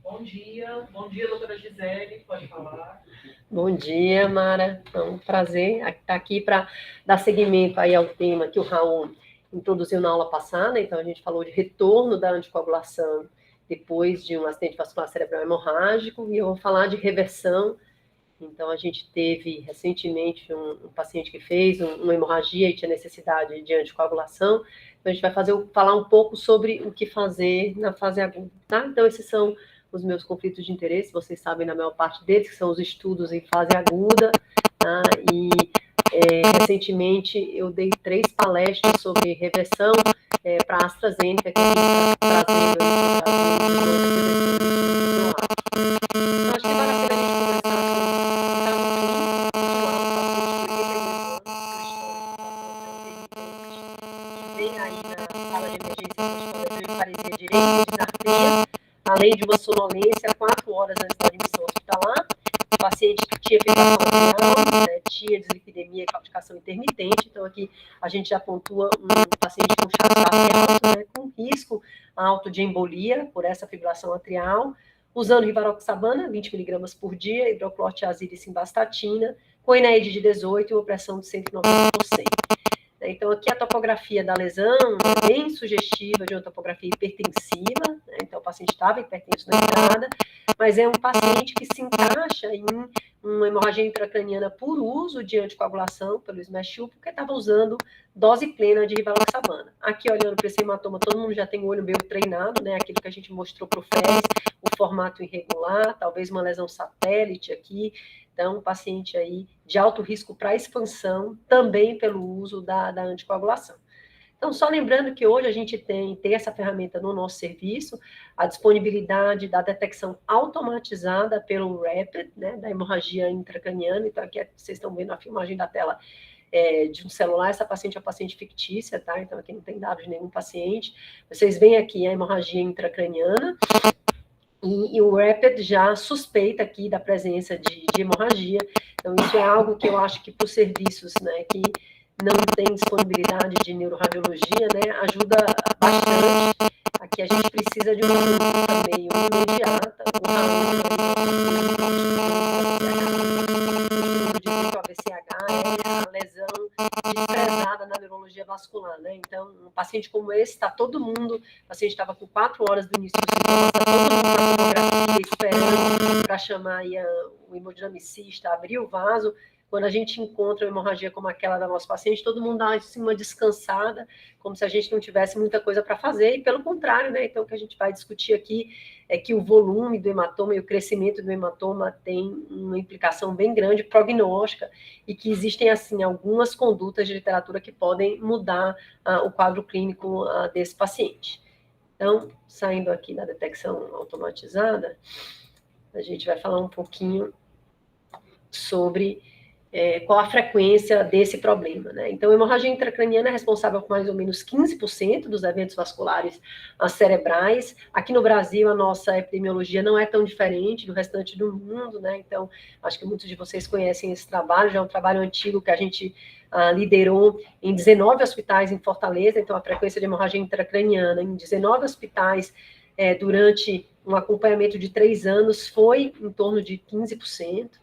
Bom dia, doutora Gisele, pode falar. Bom dia, Mara. É um prazer estar aqui para dar seguimento aí ao tema que o Raul introduziu na aula passada. Então, a gente falou de retorno da anticoagulação depois de um acidente vascular cerebral hemorrágico, e eu vou falar de reversão. Então, a gente teve recentemente um paciente que fez uma hemorragia e tinha necessidade de anticoagulação. Então, a gente vai falar um pouco sobre o que fazer na fase aguda, tá? Então, esses são os meus conflitos de interesse, vocês sabem na maior parte deles, que são os estudos em fase aguda, tá? E recentemente eu dei 3 palestras sobre reversão para a AstraZeneca, que a gente está trazendo então, acho que vale a pena a gente parecia direito, disartria, além de uma sonolência 4 horas antes da admissão hospitalar. O paciente tinha fibração atrial, tinha dislipidemia e calcificação intermitente. Então, aqui a gente já pontua um paciente com chagas alto, com risco alto de embolia por essa fibração atrial, usando rivaroxabana, 20 mg por dia, hidroclorotiazida e simvastatina, com INAID de 18 e uma pressão de 190%. Então, aqui a topografia da lesão é bem sugestiva de uma topografia hipertensiva, então o paciente estava hipertenso na entrada, mas é um paciente que se encaixa em uma hemorragia intracraniana por uso de anticoagulação pelo SMASH-U, porque estava usando dose plena de rivaroxabana. Aqui, olhando para esse hematoma, todo mundo já tem o olho meio treinado, aquilo que a gente mostrou para o FES, o formato irregular, talvez uma lesão satélite aqui. Então, um paciente aí de alto risco para expansão, também pelo uso da anticoagulação. Então, só lembrando que hoje a gente tem essa ferramenta no nosso serviço, a disponibilidade da detecção automatizada pelo RAPID, da hemorragia intracraniana. Então, aqui vocês estão vendo a filmagem da tela de um celular. Essa paciente é uma paciente fictícia, tá? Então, aqui não tem dados de nenhum paciente. Vocês veem aqui a hemorragia intracraniana, e o RAPID já suspeita aqui da presença de hemorragia. Então, isso é algo que eu acho que para os serviços que não tem disponibilidade de neuroradiologia, ajuda bastante. Aqui a gente precisa de uma conduta meio imediata. O AVCH é a lesão desprezada na neurologia vascular, Então, um paciente como esse, o paciente estava com 4 horas do início do sintoma, todo mundo na tomografia, esperando para chamar aí o hemodinamicista, abrir o vaso. Quando a gente encontra uma hemorragia como aquela da nossa paciente, todo mundo dá assim, uma descansada, como se a gente não tivesse muita coisa para fazer, e pelo contrário, Então, o que a gente vai discutir aqui é que o volume do hematoma e o crescimento do hematoma tem uma implicação bem grande, prognóstica, e que existem, assim, algumas condutas de literatura que podem mudar o quadro clínico desse paciente. Então, saindo aqui da detecção automatizada, a gente vai falar um pouquinho sobre qual a frequência desse problema, Então, a hemorragia intracraniana é responsável por mais ou menos 15% dos eventos vasculares cerebrais. Aqui no Brasil, a nossa epidemiologia não é tão diferente do restante do mundo, Então, acho que muitos de vocês conhecem esse trabalho, já é um trabalho antigo que a gente liderou em 19 hospitais em Fortaleza. Então, a frequência de hemorragia intracraniana em 19 hospitais durante um acompanhamento de 3 anos foi em torno de 15%.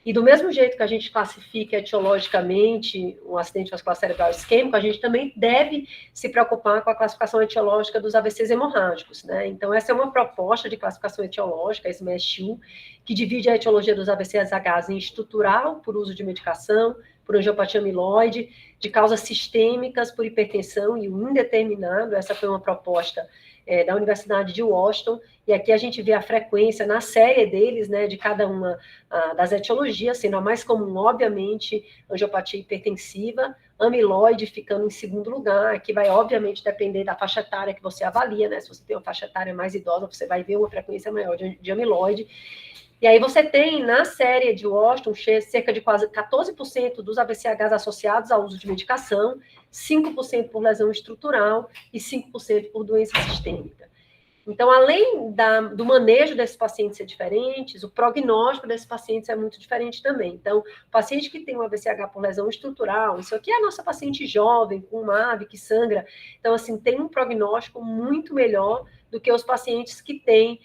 E do mesmo jeito que a gente classifica etiologicamente o acidente vascular cerebral isquêmico, a gente também deve se preocupar com a classificação etiológica dos AVCs hemorrágicos, Então, essa é uma proposta de classificação etiológica, esse SMASH-U, que divide a etiologia dos AVCs em estrutural, por uso de medicação, por angiopatia amiloide, de causas sistêmicas, por hipertensão e o indeterminado. Essa foi uma proposta da Universidade de Washington, e aqui a gente vê a frequência na série deles, de cada uma das etiologias, sendo a mais comum, obviamente, angiopatia hipertensiva, amiloide ficando em segundo lugar. Aqui vai, obviamente, depender da faixa etária que você avalia, Se você tem uma faixa etária mais idosa, você vai ver uma frequência maior de amiloide. E aí você tem, na série de Washington, cerca de quase 14% dos AVCHs associados ao uso de medicação, 5% por lesão estrutural e 5% por doença sistêmica. Então, além do manejo desses pacientes ser diferentes, o prognóstico desses pacientes é muito diferente também. Então, o paciente que tem um AVCH por lesão estrutural, isso aqui é a nossa paciente jovem, com MAV, que sangra. Então, assim, tem um prognóstico muito melhor do que os pacientes que têm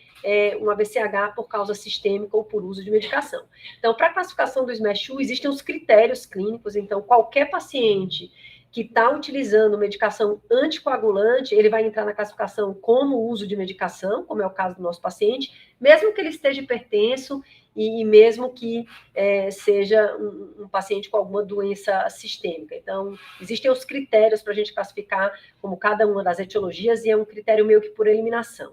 um AVCH por causa sistêmica ou por uso de medicação. Então, para a classificação do SMASH-U, existem os critérios clínicos. Então, qualquer paciente que está utilizando medicação anticoagulante, ele vai entrar na classificação como uso de medicação, como é o caso do nosso paciente, mesmo que ele esteja hipertenso e mesmo que seja um paciente com alguma doença sistêmica. Então, existem os critérios para a gente classificar como cada uma das etiologias, e é um critério meio que por eliminação.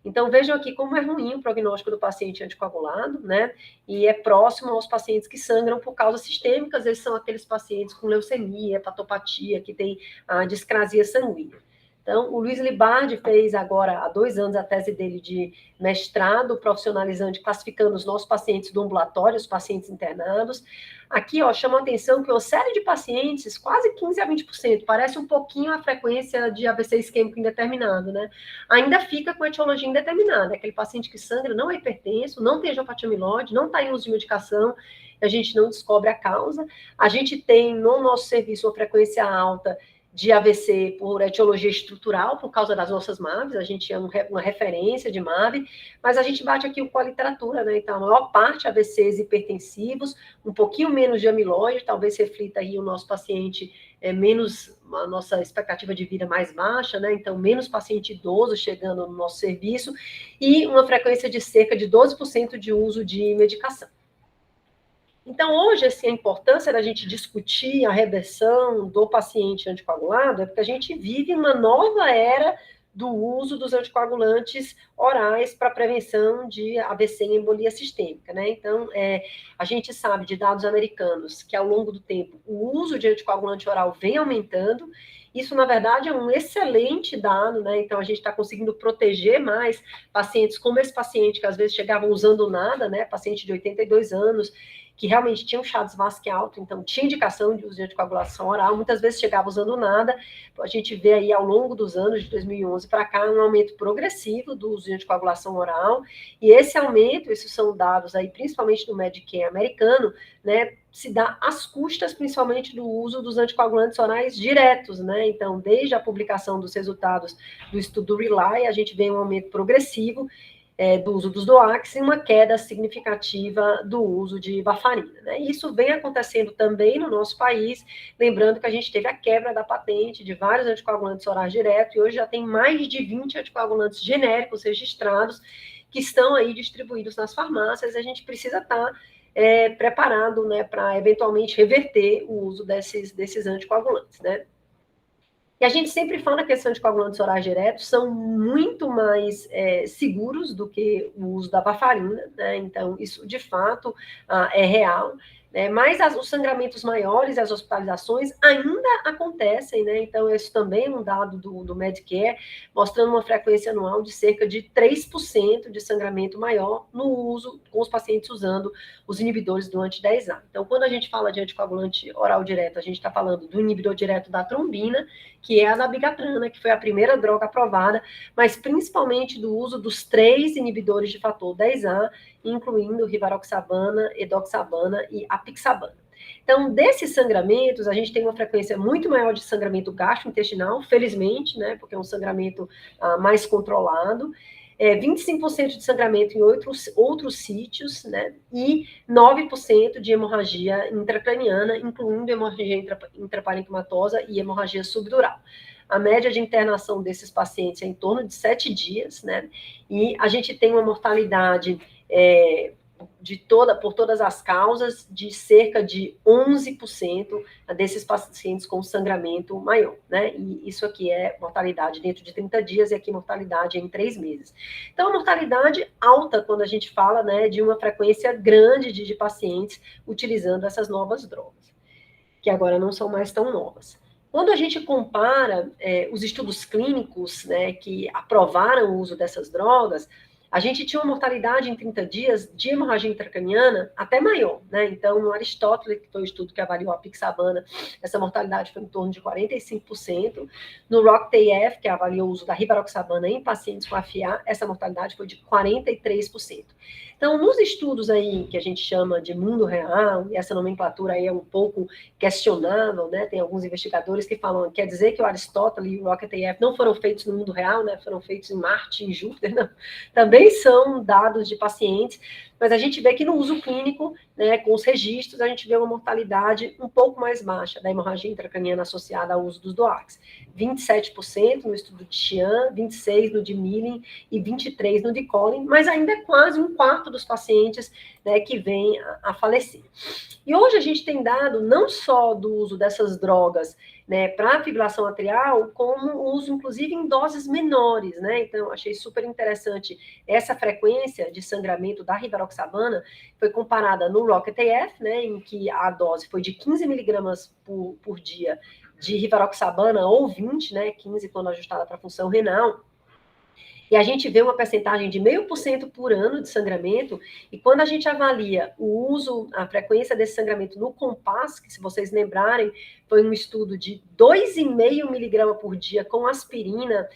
Então, vejam aqui como é ruim o prognóstico do paciente anticoagulado, né? E é próximo aos pacientes que sangram por causas sistêmicas, eles são aqueles pacientes com leucemia, hepatopatia, que tem a discrasia sanguínea. Então, o Luiz Libardi fez agora, há 2 anos, a tese dele de mestrado profissionalizante, classificando os nossos pacientes do ambulatório, os pacientes internados. Aqui, ó, chama a atenção que uma série de pacientes, quase 15 a 20%, parece um pouquinho a frequência de AVC isquêmico indeterminado, né? Ainda fica com etiologia indeterminada, aquele paciente que sangra, não é hipertenso, não tem angiopatia amiloide, não está em uso de medicação, a gente não descobre a causa. A gente tem no nosso serviço uma frequência alta de AVC por etiologia estrutural, por causa das nossas MAVs, a gente é uma referência de MAV, mas a gente bate aqui com a literatura, né? Então, a maior parte AVCs hipertensivos, um pouquinho menos de amiloide, talvez reflita aí o nosso paciente menos, a nossa expectativa de vida mais baixa, né? Então, menos paciente idoso chegando no nosso serviço, e uma frequência de cerca de 12% de uso de medicação. Então, hoje, assim, a importância da gente discutir a reversão do paciente anticoagulado é porque a gente vive uma nova era do uso dos anticoagulantes orais para prevenção de AVC e embolia sistêmica, né? Então, a gente sabe de dados americanos que, ao longo do tempo, o uso de anticoagulante oral vem aumentando. Isso, na verdade, é um excelente dado, né? Então, a gente está conseguindo proteger mais pacientes, como esse paciente que às vezes chegavam usando nada, né? Paciente de 82 anos, que realmente tinha um Chagas-Vasque alto, então tinha indicação de uso de anticoagulação oral, muitas vezes chegava usando nada. A gente vê aí ao longo dos anos, de 2011 para cá, um aumento progressivo do uso de anticoagulação oral, e esse aumento, esses são dados aí, principalmente do Medicare americano, né, se dá às custas, principalmente, do uso dos anticoagulantes orais diretos, né? Então, desde a publicação dos resultados do estudo RELY, a gente vê um aumento progressivo do uso dos DOACs e uma queda significativa do uso de varfarina, né? E isso vem acontecendo também no nosso país, lembrando que a gente teve a quebra da patente de vários anticoagulantes orais direto, e hoje já tem mais de 20 anticoagulantes genéricos registrados que estão aí distribuídos nas farmácias, e a gente precisa estar preparado, né, para eventualmente reverter o uso desses anticoagulantes, né? E a gente sempre fala que esses anticoagulantes orais diretos são muito mais seguros do que o uso da varfarina, né? Então, isso de fato é real, né? Mas os sangramentos maiores e as hospitalizações ainda acontecem, né? Então, isso também é um dado do Medicare, mostrando uma frequência anual de cerca de 3% de sangramento maior no uso, com os pacientes usando os inibidores do anti-10A. Então, quando a gente fala de anticoagulante oral direto, a gente está falando do inibidor direto da trombina, que é a dabigatrana, que foi a primeira droga aprovada, mas principalmente do uso dos 3 inibidores de fator 10A, incluindo rivaroxabana, edoxabana e apixabana. Então, desses sangramentos, a gente tem uma frequência muito maior de sangramento gastrointestinal, felizmente, né, porque é um sangramento mais controlado, 25% de sangramento em outros sítios, né, e 9% de hemorragia intracraniana, incluindo hemorragia intraparenquimatosa e hemorragia subdural. A média de internação desses pacientes é em torno de 7 dias, né, e a gente tem uma mortalidade por todas as causas, de cerca de 11% desses pacientes com sangramento maior, né? E isso aqui é mortalidade dentro de 30 dias, e aqui mortalidade em 3 meses. Então, a mortalidade alta quando a gente fala, né, de uma frequência grande de pacientes utilizando essas novas drogas, que agora não são mais tão novas. Quando a gente compara os estudos clínicos, né, que aprovaram o uso dessas drogas, a gente tinha uma mortalidade em 30 dias de hemorragia intracraniana até maior, né? Então, no Aristóteles, que foi o estudo que avaliou a apixabana, essa mortalidade foi em torno de 45%. No ROC-TF, que avaliou o uso da rivaroxabana em pacientes com FA, essa mortalidade foi de 43%. Então, nos estudos aí que a gente chama de mundo real, e essa nomenclatura aí é um pouco questionável, né? Tem alguns investigadores que falam, quer dizer que o Aristóteles e o ROC-TF não foram feitos no mundo real, né? Foram feitos em Marte, em Júpiter, não. Também são dados de pacientes, mas a gente vê que no uso clínico, né, com os registros, a gente vê uma mortalidade um pouco mais baixa da hemorragia intracraniana associada ao uso dos DOACs. 27% no estudo de Xian, 26% no de Milling e 23% no de Collin, mas ainda é quase um quarto dos pacientes, né, que vêm a falecer. E hoje a gente tem dado não só do uso dessas drogas, né, para fibrilação atrial, como uso, inclusive, em doses menores, né? Então, achei super interessante essa frequência de sangramento da rivaroxabana, foi comparada no ROC-TF, né, em que a dose foi de 15 miligramas por dia de rivaroxabana, ou 20, né, 15 quando ajustada para a função renal, e a gente vê uma percentagem de 0,5% por ano de sangramento, e quando a gente avalia o uso, a frequência desse sangramento no COMPASS, que se vocês lembrarem, foi um estudo de 2,5 miligramas por dia com aspirina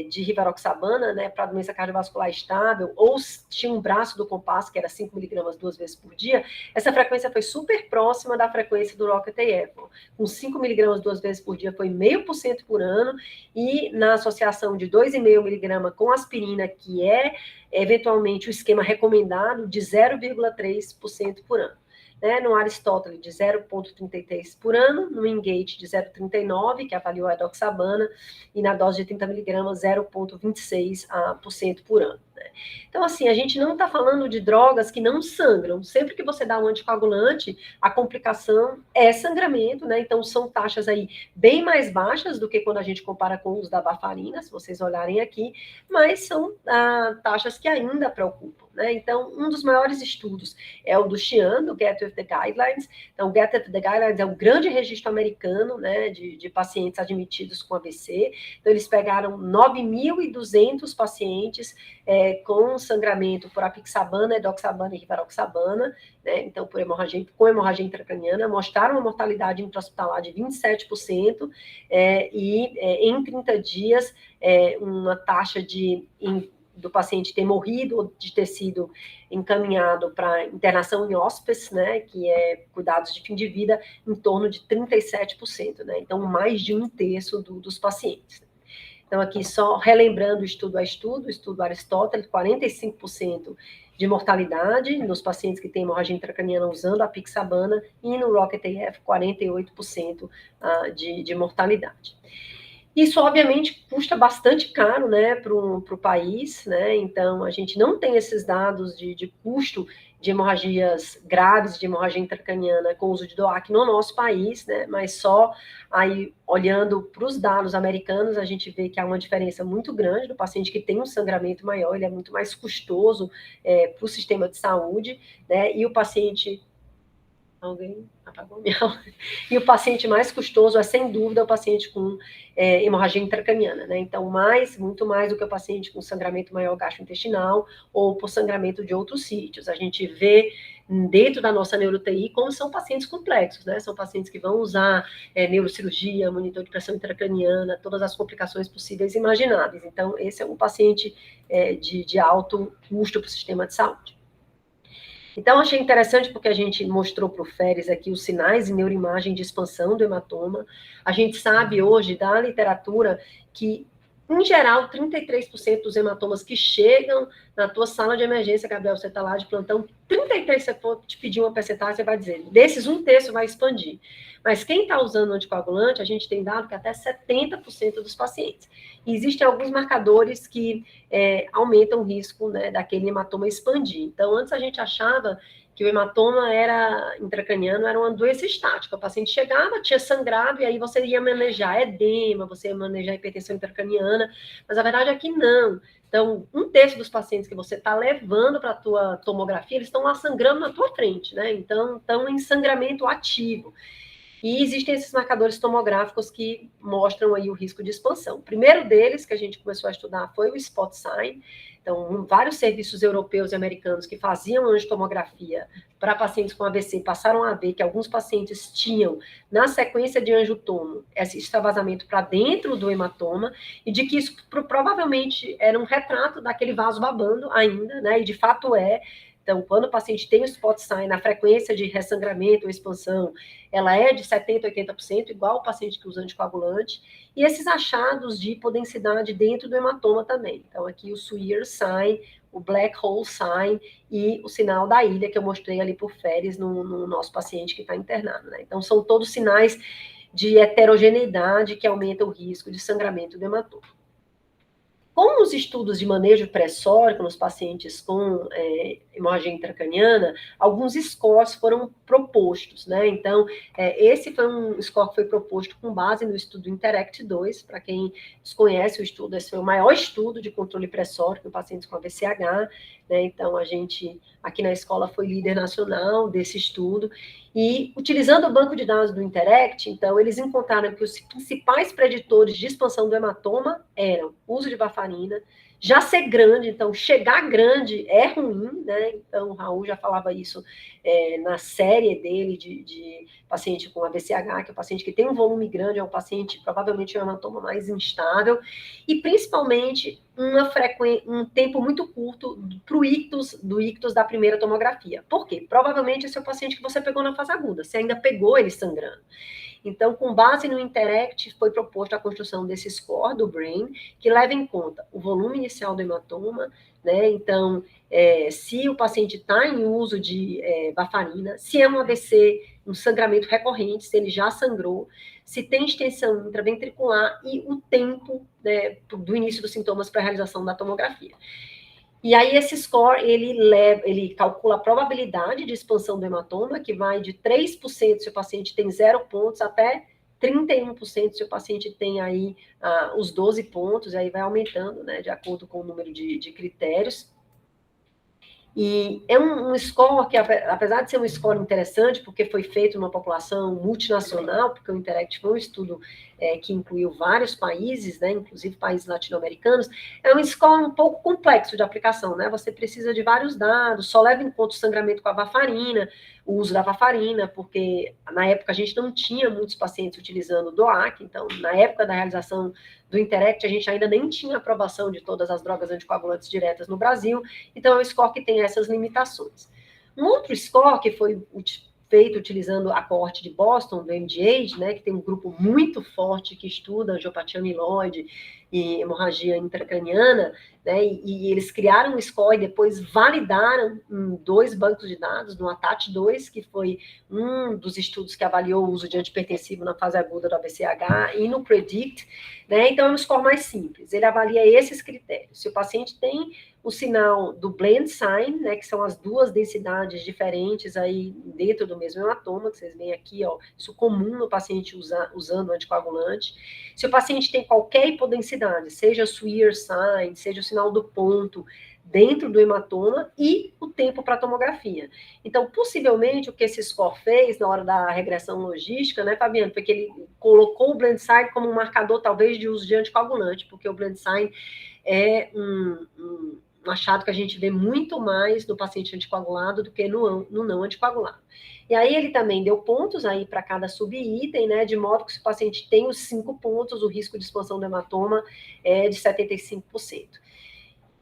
de rivaroxabana, né, para doença cardiovascular estável, ou tinha um braço do COMPASS, que era 5 miligramas 2 vezes por dia, essa frequência foi super próxima da frequência do ROC-TF. Com 5 miligramas 2 vezes por dia foi 0,5% por ano, e na associação de 2,5 miligramas com aspirina, que é eventualmente o esquema recomendado, de 0,3% por ano. Né, no Aristóteles, de 0,33 por ano, no Engage, de 0,39, que avaliou a edoxabana, e na dose de 30 miligramas, 0,26% por ano. Né. Então, assim, a gente não está falando de drogas que não sangram. Sempre que você dá um anticoagulante, a complicação é sangramento, né? Então, são taxas aí bem mais baixas do que quando a gente compara com os da varfarina, se vocês olharem aqui, mas são taxas que ainda preocupam. Né? Então, um dos maiores estudos é o do Xian, do Get With The Guidelines. Então, o Get With The Guidelines é um grande registro americano, né, de pacientes admitidos com AVC. Então, eles pegaram 9.200 pacientes com sangramento por apixabana, edoxabana e rivaroxabana, né? Então, com hemorragia intracraniana, mostraram uma mortalidade intra-hospitalar de 27%, em 30 dias, uma taxa do paciente ter morrido ou de ter sido encaminhado para internação em hospice, né, que é cuidados de fim de vida, em torno de 37%, né, então mais de um terço dos pacientes. Então, aqui só relembrando estudo a estudo, o estudo Aristóteles, 45% de mortalidade nos pacientes que têm hemorragia intracraniana usando a apixabana, e no ROC-TF, 48% de mortalidade. Isso, obviamente, custa bastante caro, né, para o país, né, então a gente não tem esses dados de custo de hemorragias graves, de hemorragia intracraniana com uso de DOAC no nosso país, né, mas só aí, olhando para os dados americanos, a gente vê que há uma diferença muito grande do paciente que tem um sangramento maior, ele é muito mais custoso para o sistema de saúde, né, e o paciente... Alguém apagou minha aula. E o paciente mais custoso é, sem dúvida, o paciente com hemorragia intracraniana, né? Então, muito mais do que o paciente com sangramento maior gastrointestinal ou por sangramento de outros sítios. A gente vê dentro da nossa neuro-UTI como são pacientes complexos, né? São pacientes que vão usar neurocirurgia, monitor de pressão intracraniana, todas as complicações possíveis e imagináveis. Então, esse é um paciente de alto custo para o sistema de saúde. Então, achei interessante porque a gente mostrou para o Feres aqui os sinais de neuroimagem de expansão do hematoma. A gente sabe hoje da literatura que, em geral, 33% dos hematomas que chegam na tua sala de emergência, Gabriel, você está lá de plantão, 33%, você for te pedir uma percentagem, você vai dizer, desses um terço vai expandir. Mas quem está usando anticoagulante, a gente tem dado que até 70% dos pacientes. E existem alguns marcadores que aumentam o risco, né, daquele hematoma expandir. Então, antes a gente achava que o hematoma intracraniano era uma doença estática. O paciente chegava, tinha sangrado, e aí você ia manejar edema, você ia manejar hipertensão intracraniana, mas a verdade é que não. Então, um terço dos pacientes que você está levando para a tua tomografia, eles estão lá sangrando na tua frente, né? Então, estão em sangramento ativo. E existem esses marcadores tomográficos que mostram aí o risco de expansão. O primeiro deles que a gente começou a estudar foi o spot sign. Então, vários serviços europeus e americanos que faziam angiotomografia para pacientes com AVC passaram a ver que alguns pacientes tinham, na sequência de angiotomo, esse extravasamento para dentro do hematoma, e de que isso provavelmente era um retrato daquele vaso babando ainda, né? E de fato é. Então, quando o paciente tem o spot sign, a frequência de ressangramento ou expansão, ela é de 70%, 80%, igual o paciente que usa anticoagulante, e esses achados de hipodensidade dentro do hematoma também. Então, aqui o Swirl sign, o black hole sign e o sinal da ilha que eu mostrei ali por Férez no nosso paciente que está internado, né? Então, são todos sinais de heterogeneidade que aumentam o risco de sangramento do hematoma. Com os estudos de manejo pressórico nos pacientes com hemorragia intracraniana, alguns scores foram propostos, né? Então, esse foi um score que foi proposto com base no estudo INTERACT-2. Para quem desconhece o estudo, esse foi o maior estudo de controle pressórico em pacientes com AVCH, né? Então, a gente, aqui na escola, foi líder nacional desse estudo. E, utilizando o banco de dados do INTERACT, então, eles encontraram que os principais preditores de expansão do hematoma eram o uso de varfarina, já ser grande, então, chegar grande é ruim, né? Então, o Raul já falava isso na série dele de paciente com AVCH, que é o paciente que tem um volume grande, é um paciente, provavelmente, um hematoma mais instável, e, principalmente, um tempo muito curto para o ictus da primeira tomografia. Por quê? Provavelmente esse é o paciente que você pegou na fase aguda, você ainda pegou ele sangrando. Então, com base no INTERACT, foi proposta a construção desse score do BRAIN, que leva em conta o volume inicial do hematoma, né? Então, se o paciente está em uso de varfarina, se é um AVC, um sangramento recorrente, se ele já sangrou, se tem extensão intraventricular e o tempo, né, do início dos sintomas para a realização da tomografia. E aí esse score, ele calcula a probabilidade de expansão do hematoma, que vai de 3% se o paciente tem 0 pontos, até 31% se o paciente tem aí os 12 pontos, e aí vai aumentando, né, de acordo com o número de critérios. E é um score que, apesar de ser um score interessante, porque foi feito numa população multinacional, porque o INTERACT foi um estudo que incluiu vários países, né, inclusive países latino-americanos, é um score um pouco complexo de aplicação, né? Você precisa de vários dados, só leva em conta o sangramento com a varfarina, o uso da varfarina, porque na época a gente não tinha muitos pacientes utilizando o DOAC, então, na época da realização do INTERACT, a gente ainda nem tinha aprovação de todas as drogas anticoagulantes diretas no Brasil, então é um score que tem essas limitações. Um outro score que foi feito utilizando a coorte de Boston, do MGH, né, que tem um grupo muito forte que estuda angiopatia amiloide e hemorragia intracraniana, né, e eles criaram um score e depois validaram em 2 bancos de dados, no ATAT-2, que foi um dos estudos que avaliou o uso de antipertensivo na fase aguda do AVCH, e no PREDICT, né, então é um score mais simples, ele avalia esses critérios. Se o paciente tem o sinal do blend sign, né, que são as 2 densidades diferentes aí dentro do mesmo hematoma, que vocês veem aqui, ó, isso comum no paciente usando anticoagulante. Se o paciente tem qualquer hipodensidade, seja o Swirl sign, seja o sinal do ponto dentro do hematoma e o tempo para tomografia. Então, possivelmente, o que esse score fez na hora da regressão logística, né, Fabiano, foi que ele colocou o blend sign como um marcador, talvez, de uso de anticoagulante, porque o blend sign é um achado que a gente vê muito mais no paciente anticoagulado do que no não anticoagulado. E aí ele também deu pontos aí para cada subitem, né, de modo que se o paciente tem os 5 pontos, o risco de expansão do hematoma é de 75%.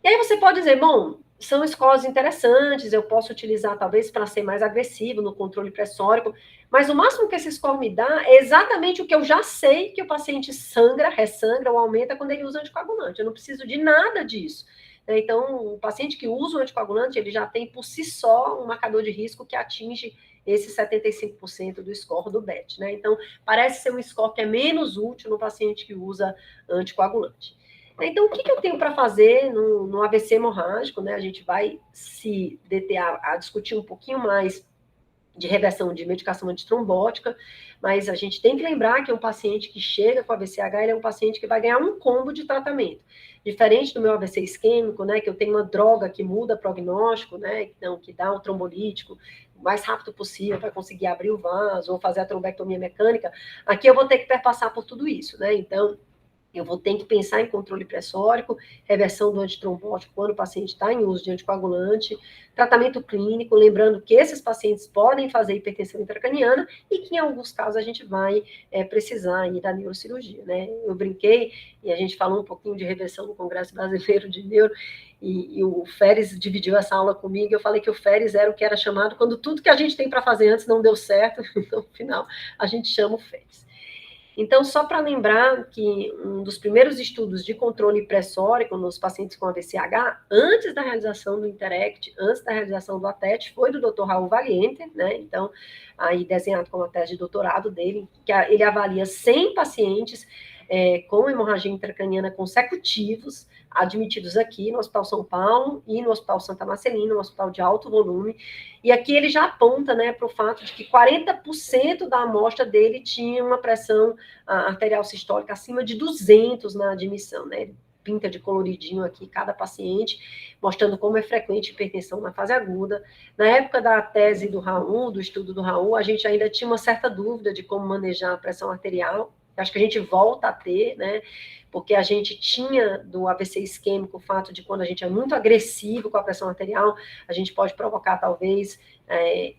E aí você pode dizer, bom, são scores interessantes, eu posso utilizar talvez para ser mais agressivo no controle pressórico, mas o máximo que esse score me dá é exatamente o que eu já sei que o paciente sangra, ressangra ou aumenta quando ele usa anticoagulante. Eu não preciso de nada disso. Então, o paciente que usa o anticoagulante, ele já tem por si só um marcador de risco que atinge esse 75% do score do BET, né? Então, parece ser um score que é menos útil no paciente que usa anticoagulante. Então, o que eu tenho para fazer no AVC hemorrágico, né? A gente vai se deter a discutir um pouquinho mais de reversão de medicação antitrombótica, mas a gente tem que lembrar que um paciente que chega com AVCH, ele é um paciente que vai ganhar um combo de tratamento. Diferente do meu AVC isquêmico, né, que eu tenho uma droga que muda prognóstico, né, então, que dá o trombolítico, mais rápido possível para conseguir abrir o vaso ou fazer a trombectomia mecânica, aqui eu vou ter que perpassar por tudo isso, né? Então, eu vou ter que pensar em controle pressórico, reversão do antitrombótico quando o paciente está em uso de anticoagulante, tratamento clínico, lembrando que esses pacientes podem fazer hipertensão intracraniana e que em alguns casos a gente vai precisar aí da neurocirurgia, né? Eu brinquei e a gente falou um pouquinho de reversão no Congresso Brasileiro de Neuro e o Feres dividiu essa aula comigo. Eu falei que o Feres era o que era chamado quando tudo que a gente tem para fazer antes não deu certo, então no final a gente chama o Feres. Então, só para lembrar que um dos primeiros estudos de controle pressórico nos pacientes com AVCH, antes da realização do Interact, antes da realização do ATET, foi do Dr. Raul Valiente, né? Então, aí desenhado como a tese de doutorado dele, que ele avalia 100 pacientes com hemorragia intracraniana consecutivos, admitidos aqui no Hospital São Paulo e no Hospital Santa Marcelina, um hospital de alto volume. E aqui ele já aponta, né, para o fato de que 40% da amostra dele tinha uma pressão arterial sistólica acima de 200 na admissão, né? Ele pinta de coloridinho aqui cada paciente, mostrando como é frequente hipertensão na fase aguda. Na época da tese do Raul, do estudo do Raul, a gente ainda tinha uma certa dúvida de como manejar a pressão arterial. Acho que a gente volta a ter, né? Porque a gente tinha do AVC isquêmico o fato de quando a gente é muito agressivo com a pressão arterial, a gente pode provocar, talvez,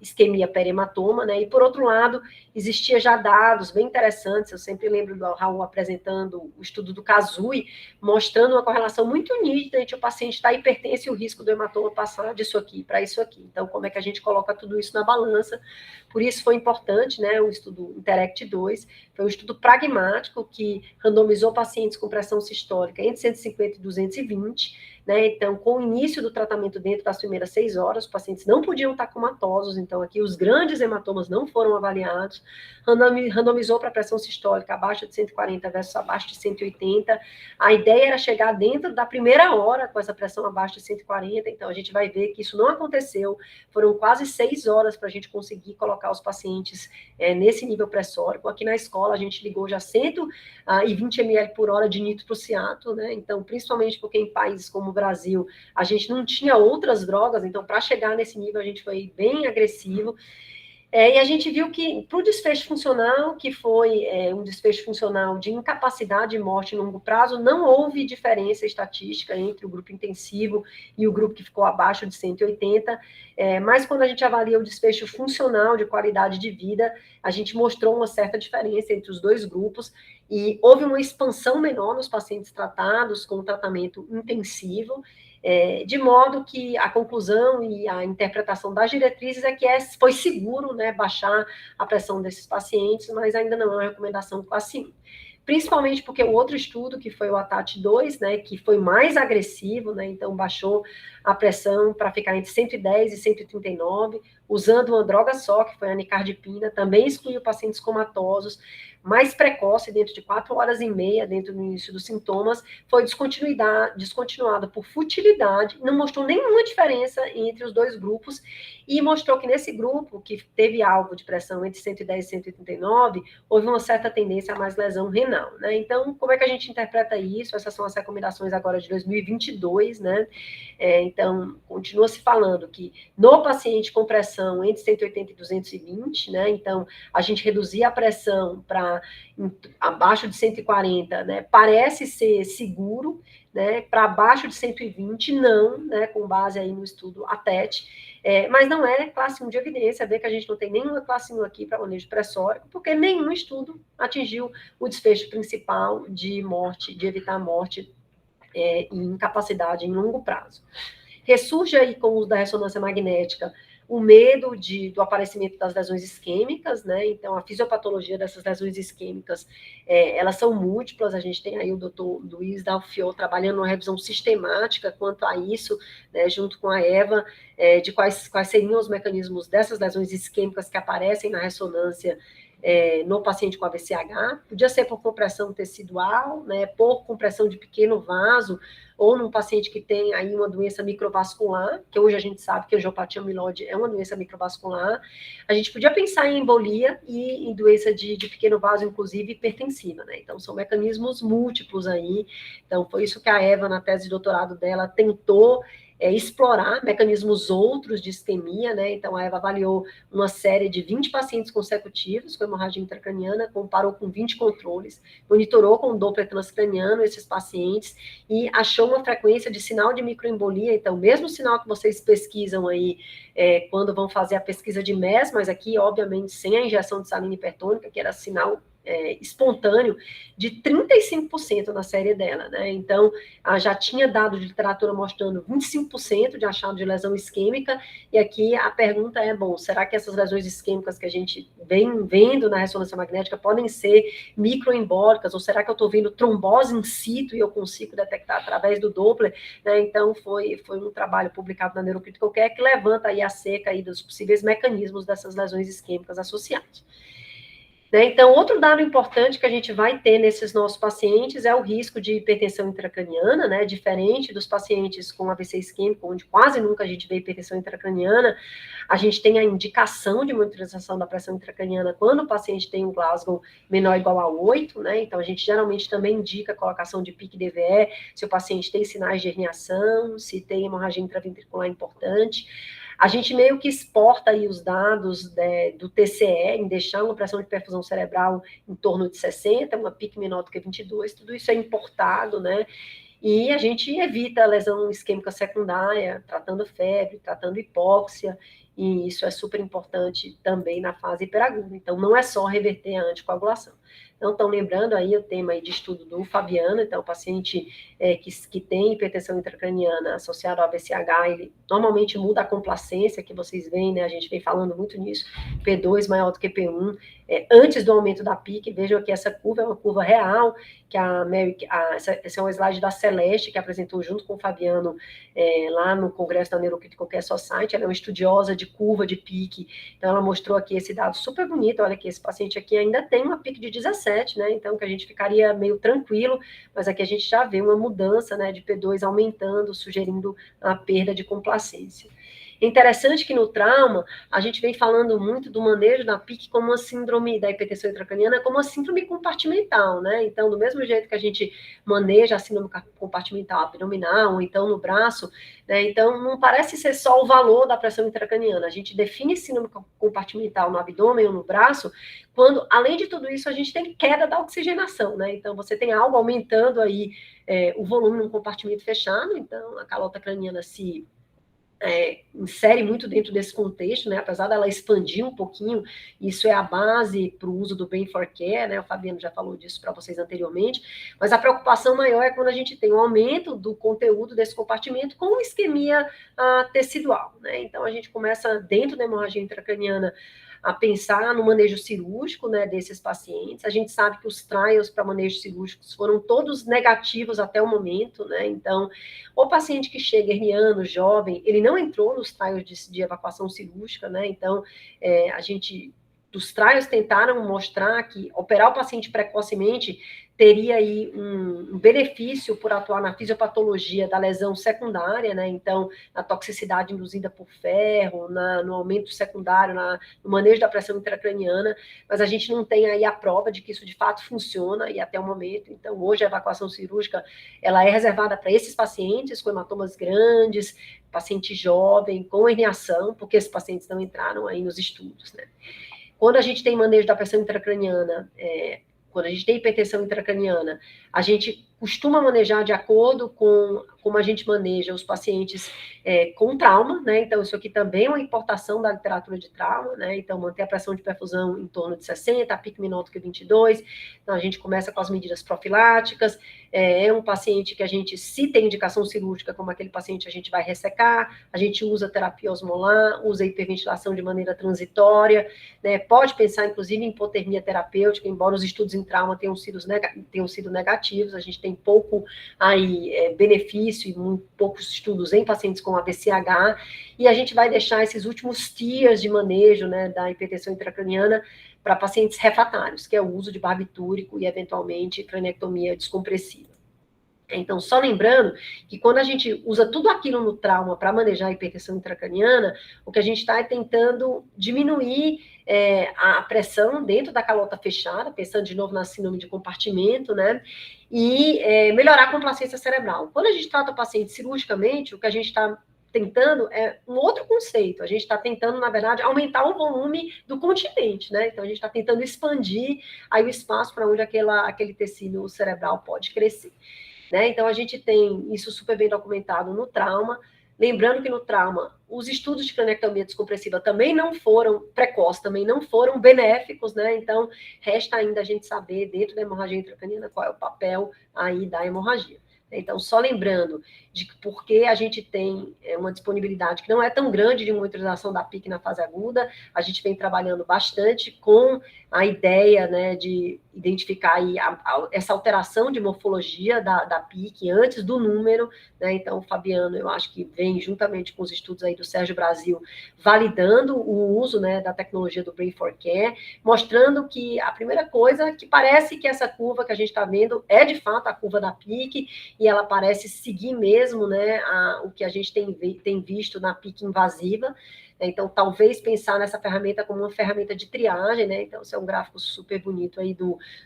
isquemia perihematoma, né? E, por outro lado, existia já dados bem interessantes, eu sempre lembro do Raul apresentando o estudo do Kazui, mostrando uma correlação muito nítida entre o paciente estar hipertenso e o risco do hematoma passar disso aqui para isso aqui. Então, como é que a gente coloca tudo isso na balança? Por isso foi importante, né, o estudo Interact 2, foi um estudo pragmático que randomizou pacientes com pressão sistólica entre 150 e 220, né? Então, com o início do tratamento dentro das primeiras 6 horas, os pacientes não podiam estar comatosos, então aqui os grandes hematomas não foram avaliados, randomizou para pressão sistólica abaixo de 140 versus abaixo de 180, a ideia era chegar dentro da primeira hora com essa pressão abaixo de 140, então a gente vai ver que isso não aconteceu, foram quase 6 horas para a gente conseguir colocar os pacientes nesse nível pressórico. Aqui na escola a gente ligou já 120 ml por hora de nitro-ciato, né? Então, principalmente porque em países como o Brasil, a gente não tinha outras drogas, então, para chegar nesse nível, a gente foi bem agressivo. E a gente viu que, para o desfecho funcional, que foi um desfecho funcional de incapacidade e morte em longo prazo, não houve diferença estatística entre o grupo intensivo e o grupo que ficou abaixo de 180, mas quando a gente avalia o desfecho funcional de qualidade de vida, a gente mostrou uma certa diferença entre os dois grupos, e houve uma expansão menor nos pacientes tratados com tratamento intensivo, de modo que a conclusão e a interpretação das diretrizes é que foi seguro, né, baixar a pressão desses pacientes, mas ainda não é uma recomendação classe 1. Principalmente porque o outro estudo, que foi o ATAT 2, né, que foi mais agressivo, né, então baixou a pressão para ficar entre 110 e 139, usando uma droga só, que foi a nicardipina, também excluiu pacientes comatosos, mais precoce, dentro de 4 horas e meia, dentro do início dos sintomas, foi descontinuada por futilidade, não mostrou nenhuma diferença entre os dois grupos, e mostrou que nesse grupo, que teve alvo de pressão entre 110 e 139, houve uma certa tendência a mais lesão renal, né? Então, como é que a gente interpreta isso? Essas são as recomendações agora de 2022, né? Então, continua se falando que no paciente com pressão entre 180 e 220, né? Então, a gente reduzir a pressão para abaixo de 140, né? Parece ser seguro, né? Para abaixo de 120, não, né? Com base aí no estudo ATET, mas não é classe 1 de evidência, vê que a gente não tem nenhuma classe 1 aqui para manejo pressórico, porque nenhum estudo atingiu o desfecho principal de morte, de evitar a morte e incapacidade em longo prazo. Ressurge aí com o uso da ressonância magnética o medo do aparecimento das lesões isquêmicas, né? Então, a fisiopatologia dessas lesões isquêmicas, elas são múltiplas, a gente tem aí o doutor Luiz Dalfior trabalhando uma revisão sistemática quanto a isso, né, junto com a Eva, de quais seriam os mecanismos dessas lesões isquêmicas que aparecem na ressonância no paciente com AVCH, podia ser por compressão tecidual, né, por compressão de pequeno vaso, ou num paciente que tem aí uma doença microvascular, que hoje a gente sabe que a angiopatia amiloide é uma doença microvascular, a gente podia pensar em embolia e em doença de pequeno vaso, inclusive hipertensiva, né? Então, são mecanismos múltiplos aí. Então, foi isso que a Eva, na tese de doutorado dela, tentou explorar mecanismos outros de isquemia, né? Então, a Eva avaliou uma série de 20 pacientes consecutivos com hemorragia intracraniana, comparou com 20 controles, monitorou com Doppler transcraniano esses pacientes e achou uma frequência de sinal de microembolia. Então, mesmo sinal que vocês pesquisam aí quando vão fazer a pesquisa de MES, mas aqui, obviamente, sem a injeção de salina hipertônica, que era sinal espontâneo, de 35% na série dela, né? Então, já tinha dado de literatura mostrando 25% de achado de lesão isquêmica, e aqui a pergunta é, bom, será que essas lesões isquêmicas que a gente vem vendo na ressonância magnética podem ser microembólicas, ou será que eu estou vendo trombose in situ e eu consigo detectar através do Doppler, né? Então, foi um trabalho publicado na Neurocritical Care que levanta aí a seca aí dos possíveis mecanismos dessas lesões isquêmicas associadas. Então, outro dado importante que a gente vai ter nesses nossos pacientes é o risco de hipertensão intracraniana, né? Diferente dos pacientes com AVC isquêmico, onde quase nunca a gente vê hipertensão intracraniana, a gente tem a indicação de monitorização da pressão intracraniana quando o paciente tem um Glasgow menor ou igual a 8, né? Então, a gente geralmente também indica a colocação de PIC-DVE, se o paciente tem sinais de herniação, se tem hemorragia intraventricular importante. A gente meio que exporta aí os dados do TCE, em deixar uma pressão de perfusão cerebral em torno de 60, uma PIC menor do que 22, tudo isso é importado, né? E a gente evita a lesão isquêmica secundária, tratando febre, tratando hipóxia, e isso é super importante também na fase hiperaguda. Então, não é só reverter a anticoagulação. Então, estão lembrando aí o tema aí de estudo do Fabiano, então, o paciente que tem hipertensão intracraniana associada ao AVCH, ele normalmente muda a complacência, que vocês veem, né, a gente vem falando muito nisso, P2 maior do que P1, antes do aumento da PIC, vejam aqui, essa curva é uma curva real, que esse é um slide da Celeste, que apresentou junto com o Fabiano lá no Congresso da Neurocritical Care Society, ela é uma estudiosa de curva de PIC, então ela mostrou aqui esse dado super bonito, olha que esse paciente aqui ainda tem uma PIC de 17, né, então que a gente ficaria meio tranquilo, mas aqui a gente já vê uma mudança, né, de P2 aumentando, sugerindo a perda de complacência. É interessante que no trauma, a gente vem falando muito do manejo da PIC como uma síndrome da hipertensão intracraniana, como uma síndrome compartimental, né? Então, do mesmo jeito que a gente maneja a síndrome compartimental abdominal, ou então no braço, né? Então, não parece ser só o valor da pressão intracraniana. A gente define síndrome compartimental no abdômen ou no braço, quando, além de tudo isso, a gente tem queda da oxigenação, né? Então, você tem algo aumentando aí o volume num compartimento fechado, então a calota craniana se insere muito dentro desse contexto, né? Apesar dela expandir um pouquinho, isso é a base para o uso do Brain for Care, né? O Fabiano já falou disso para vocês anteriormente, mas a preocupação maior é quando a gente tem um aumento do conteúdo desse compartimento com isquemia tecidual, né? Então a gente começa dentro da hemorragia intracraniana a pensar no manejo cirúrgico, né, desses pacientes. A gente sabe que os trials para manejo cirúrgicos foram todos negativos até o momento, né, então, o paciente que chega herniano, jovem, ele não entrou nos trials de evacuação cirúrgica, né, então, os trials tentaram mostrar que operar o paciente precocemente teria aí um benefício por atuar na fisiopatologia da lesão secundária, né? Então, na toxicidade induzida por ferro, no aumento secundário, no manejo da pressão intracraniana, mas a gente não tem aí a prova de que isso de fato funciona e até o momento. Então, hoje a evacuação cirúrgica, ela é reservada para esses pacientes com hematomas grandes, paciente jovem, com herniação, porque esses pacientes não entraram aí nos estudos, né? Quando a gente tem manejo da pressão intracraniana, quando a gente tem hipertensão intracraniana, a gente costuma manejar de acordo com como a gente maneja os pacientes com trauma, né? Então, isso aqui também é uma importação da literatura de trauma, né? Então, manter a pressão de perfusão em torno de 60, a PIC menor do que 22. Então, a gente começa com as medidas profiláticas. É um paciente que a gente, se tem indicação cirúrgica, como aquele paciente, a gente vai ressecar, a gente usa terapia osmolar, usa hiperventilação de maneira transitória, né? Pode pensar, inclusive, em hipotermia terapêutica, embora os estudos em trauma tenham sido negativos, a gente tem pouco aí benefício e muito poucos estudos em pacientes com AVCH, e a gente vai deixar esses últimos tiers de manejo, né, da hipertensão intracraniana para pacientes refratários, que é o uso de barbitúrico e, eventualmente, cranectomia descompressiva. Então, só lembrando que quando a gente usa tudo aquilo no trauma para manejar a hipertensão intracraniana, o que a gente está é tentando diminuir a pressão dentro da calota fechada, pensando de novo na síndrome de compartimento, né? E melhorar a complacência cerebral. Quando a gente trata o paciente cirurgicamente, o que a gente está tentando é um outro conceito. A gente está tentando, na verdade, aumentar o volume do continente, né? Então, a gente está tentando expandir aí o espaço para onde aquele tecido cerebral pode crescer. Né? Então, a gente tem isso super bem documentado no trauma. Lembrando que no trauma, os estudos de cranectomia descompressiva também não foram precoces, também não foram benéficos, né? Então, resta ainda a gente saber, dentro da hemorragia intracraniana, qual é o papel aí da hemorragia. Então, só lembrando de que porque a gente tem uma disponibilidade que não é tão grande de monitorização da PIC na fase aguda, a gente vem trabalhando bastante com a ideia, né, de identificar aí essa alteração de morfologia da PIC antes do número, né? Então, o Fabiano, eu acho que vem juntamente com os estudos aí do Sérgio Brasil, validando o uso, né, da tecnologia do Brain for Care, mostrando que a primeira coisa, que parece que essa curva que a gente está vendo é, de fato, a curva da PIC, e ela parece seguir mesmo, né, o que a gente tem visto na PIC invasiva. Então, talvez pensar nessa ferramenta como uma ferramenta de triagem, né? Então, esse é um gráfico super bonito aí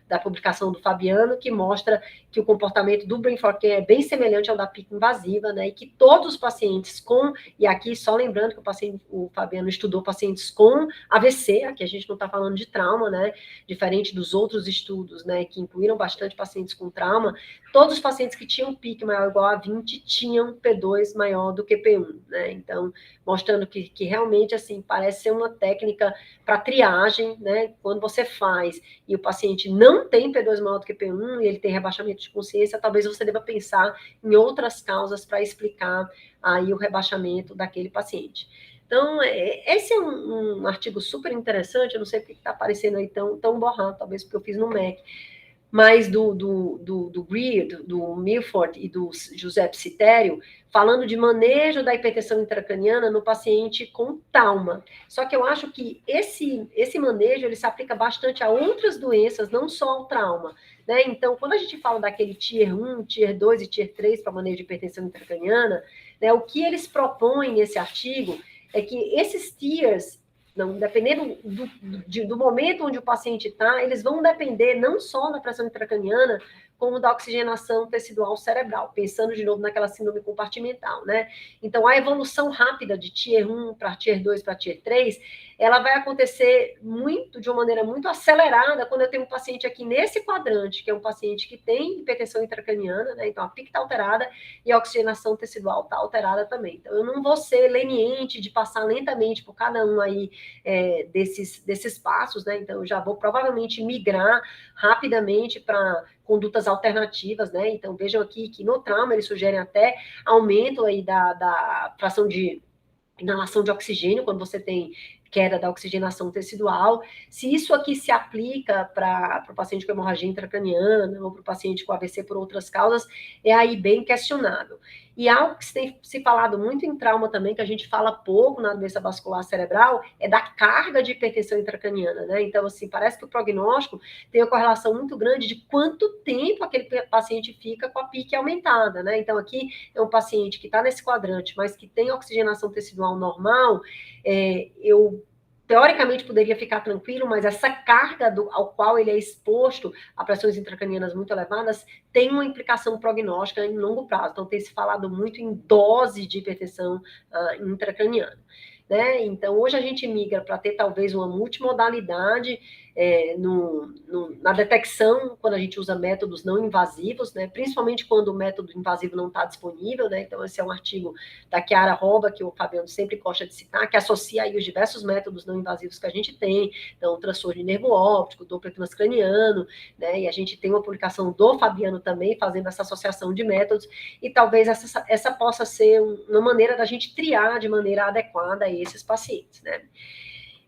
da publicação do Fabiano, que mostra que o comportamento do Brain for Care é bem semelhante ao da PIC invasiva, né? E que todos os pacientes e aqui só lembrando que o Fabiano estudou pacientes com AVC, aqui a gente não está falando de trauma, né? Diferente dos outros estudos, né? Que incluíram bastante pacientes com trauma, todos os pacientes que tinham PIC maior ou igual a 20 tinham P2 maior do que P1, né? Então, mostrando que realmente, assim, parece ser uma técnica para triagem, né? Quando você faz e o paciente não tem P2 maior do que P1 e ele tem rebaixamento de consciência, talvez você deva pensar em outras causas para explicar aí o rebaixamento daquele paciente. Então, esse é um artigo super interessante, eu não sei porque está aparecendo aí tão borrado, talvez porque eu fiz no MEC, mas do Greer, do Milford e do Giuseppe Citério, falando de manejo da hipertensão intracraniana no paciente com trauma. Só que eu acho que esse manejo ele se aplica bastante a outras doenças, não só ao trauma. Né? Então, quando a gente fala daquele Tier 1, Tier 2 e Tier 3 para manejo de hipertensão intracraniana, né, o que eles propõem nesse artigo é que esses tiers, não, dependendo do momento onde o paciente está, eles vão depender não só da pressão intracraniana, como da oxigenação tecidual cerebral, pensando de novo naquela síndrome compartimental, né? Então, a evolução rápida de Tier 1 para Tier 2 para Tier 3, ela vai acontecer de uma maneira muito acelerada quando eu tenho um paciente aqui nesse quadrante, que é um paciente que tem hipertensão intracraniana, né? Então, a PIC está alterada e a oxigenação tecidual está alterada também. Então, eu não vou ser leniente de passar lentamente por cada um aí desses passos, né? Então, eu já vou provavelmente migrar rapidamente para condutas alternativas, né? Então, vejam aqui que no trauma eles sugerem até aumento aí da fração de inalação de oxigênio, quando você tem queda da oxigenação tecidual. Se isso aqui se aplica para o paciente com hemorragia intracraniana ou para o paciente com AVC por outras causas, é aí bem questionável. E algo que tem se falado muito em trauma também, que a gente fala pouco na doença vascular cerebral, é da carga de hipertensão intracraniana, né? Então, assim, parece que o prognóstico tem uma correlação muito grande de quanto tempo aquele paciente fica com a PIC aumentada, né? Então, aqui é um paciente que está nesse quadrante, mas que tem oxigenação tecidual normal, eu teoricamente poderia ficar tranquilo, mas essa carga ao qual ele é exposto a pressões intracranianas muito elevadas tem uma implicação prognóstica em longo prazo. Então, tem se falado muito em dose de hipertensão intracraniana. Né? Então, hoje a gente migra para ter talvez uma multimodalidade na detecção, quando a gente usa métodos não invasivos, né? Principalmente quando o método invasivo não está disponível, né? Então, esse é um artigo da Chiara Roba, que o Fabiano sempre gosta de citar, que associa aí os diversos métodos não invasivos que a gente tem, então, transtorno de nervo óptico, Doppler transcraniano, né? E a gente tem uma publicação do Fabiano também, fazendo essa associação de métodos, e talvez essa possa ser uma maneira da gente triar de maneira adequada esses pacientes, né?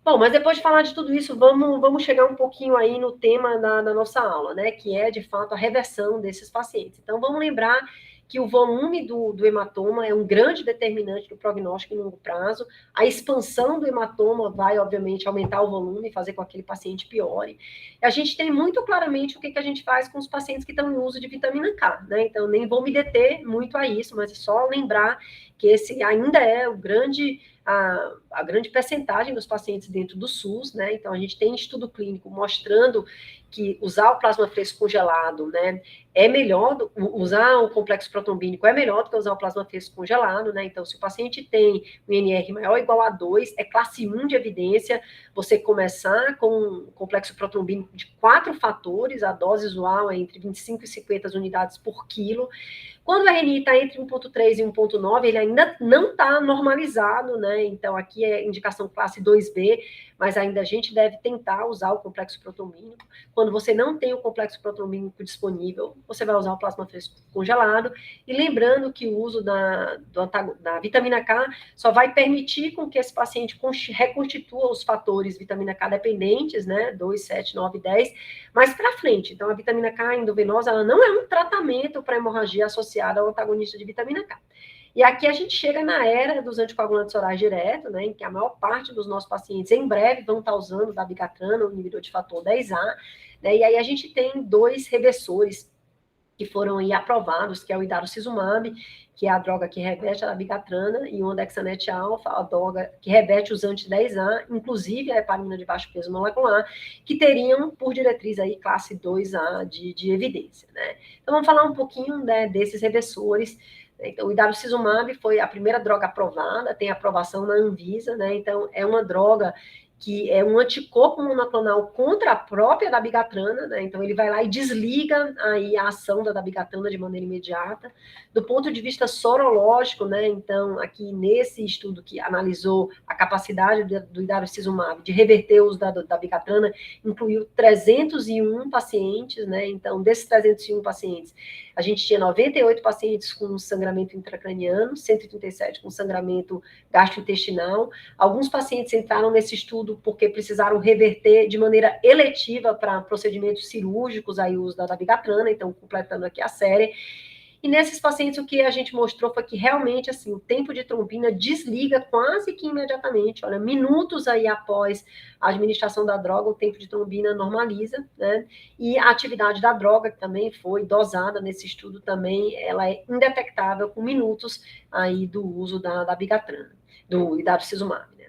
Bom, mas depois de falar de tudo isso, vamos chegar um pouquinho aí no tema da nossa aula, né? Que é, de fato, a reversão desses pacientes. Então, vamos lembrar que o volume do hematoma é um grande determinante do prognóstico em longo prazo. A expansão do hematoma vai, obviamente, aumentar o volume, fazer com que aquele paciente piore. E a gente tem muito claramente o que a gente faz com os pacientes que estão em uso de vitamina K, né? Então, nem vou me deter muito a isso, mas é só lembrar que esse ainda é o grande... A grande percentagem dos pacientes dentro do SUS, né? Então, a gente tem estudo clínico mostrando que usar o plasma fresco congelado, né, é melhor, usar o complexo protrombínico é melhor do que usar o plasma fresco congelado, né? Então, se o paciente tem um INR maior ou igual a 2, é classe 1 de evidência, você começar com um complexo protrombínico de 4 fatores, a dose usual é entre 25 e 50 unidades por quilo. Quando o RNI está entre 1,3 e 1,9, ele ainda não está normalizado, né? Então, aqui é indicação classe 2B, mas ainda a gente deve tentar usar o complexo protrombínico. Quando você não tem o complexo protrombínico disponível, você vai usar o plasma fresco congelado. E lembrando que o uso da vitamina K só vai permitir com que esse paciente reconstitua os fatores vitamina K dependentes, né? 2, 7, 9, 10, mais para frente. Então, a vitamina K endovenosa, ela não é um tratamento para hemorragia associada ao antagonista de vitamina K. E aqui a gente chega na era dos anticoagulantes orais direto, né, em que a maior parte dos nossos pacientes em breve vão estar usando dabigatran, o inibidor de fator 10A, né, e aí a gente tem 2 reversores que foram aí aprovados, que é o idarucizumab, que é a droga que reverte a dabigatrana, e o andexanet alfa, a droga que reverte os anti-10A, inclusive a heparina de baixo peso molecular, que teriam por diretriz aí classe 2A de evidência, né. Então vamos falar um pouquinho, né, desses reversores. Então, o idarucizumab foi a primeira droga aprovada, tem aprovação na Anvisa, né? Então, é uma droga que é um anticorpo monoclonal contra a própria dabigatrana, né? Então, ele vai lá e desliga aí a ação da dabigatrana de maneira imediata. Do ponto de vista sorológico, né? Então, aqui nesse estudo que analisou a capacidade do idarucizumab de reverter o uso da dabigatrana, incluiu 301 pacientes, né? Então, desses 301 pacientes, a gente tinha 98 pacientes com sangramento intracraniano, 137 com sangramento gastrointestinal. Alguns pacientes entraram nesse estudo porque precisaram reverter de maneira eletiva para procedimentos cirúrgicos aí o uso da dabigatrana, então completando aqui a série. E nesses pacientes o que a gente mostrou foi que realmente assim, o tempo de trombina desliga quase que imediatamente, olha, minutos aí após a administração da droga, o tempo de trombina normaliza, né? E a atividade da droga, que também foi dosada nesse estudo também, ela é indetectável com minutos aí do uso da dabigatrana, do idarucizumab, né?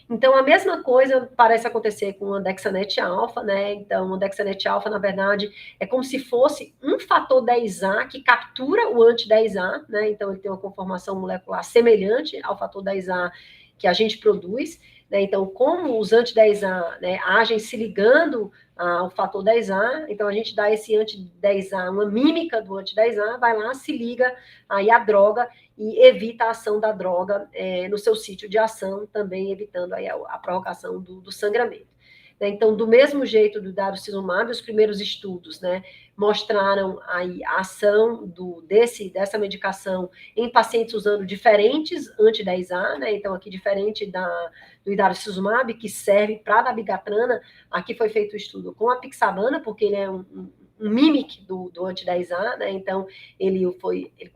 Então, a mesma coisa parece acontecer com o andexanet alfa, né? Então, o andexanet alfa, na verdade, é como se fosse um fator 10A que captura o anti-10A, né? Então, ele tem uma conformação molecular semelhante ao fator 10A que a gente produz, né? Então, como os anti-10A, né, agem se ligando ao fator 10A, então a gente dá esse anti-10A, uma mímica do anti-10A, vai lá, se liga aí à droga e evita a ação da droga no seu sítio de ação, também evitando aí a provocação do sangramento. Então, do mesmo jeito do darucizumab, os primeiros estudos, né, mostraram aí a ação dessa medicação em pacientes usando diferentes anti-10A, né, então aqui diferente do idarucizumab, que serve para a dabigatrana, aqui foi feito o estudo com a pixabana, porque ele é um mimic do anti-10A, né? Então, ele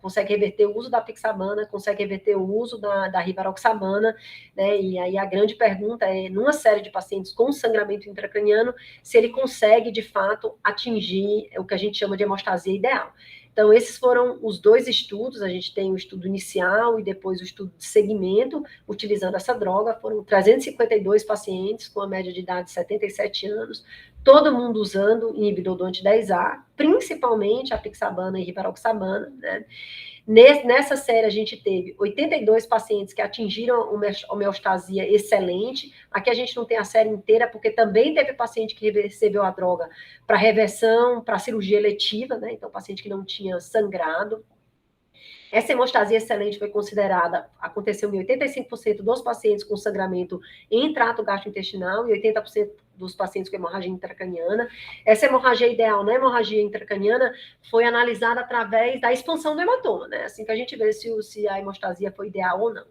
consegue reverter o uso da pixabana, consegue reverter o uso da rivaroxabana, né? E aí a grande pergunta é, numa série de pacientes com sangramento intracraniano, se ele consegue, de fato, atingir o que a gente chama de hemostasia ideal. Então, esses foram os 2 estudos, a gente tem o estudo inicial e depois o estudo de segmento, utilizando essa droga, foram 352 pacientes com a média de idade de 77 anos, todo mundo usando inibidor do anti-10A, principalmente a pixabana e rivaroxabana, né? Nessa série, a gente teve 82 pacientes que atingiram uma homeostasia excelente. Aqui a gente não tem a série inteira, porque também teve paciente que recebeu a droga para reversão, para cirurgia eletiva, né? Então, paciente que não tinha sangrado. Essa hemostasia excelente foi considerada, aconteceu em 85% dos pacientes com sangramento em trato gastrointestinal e 80% dos pacientes com hemorragia intracraniana. Essa hemorragia ideal na hemorragia intracraniana foi analisada através da expansão do hematoma, né? Assim que a gente vê se a hemostasia foi ideal ou não.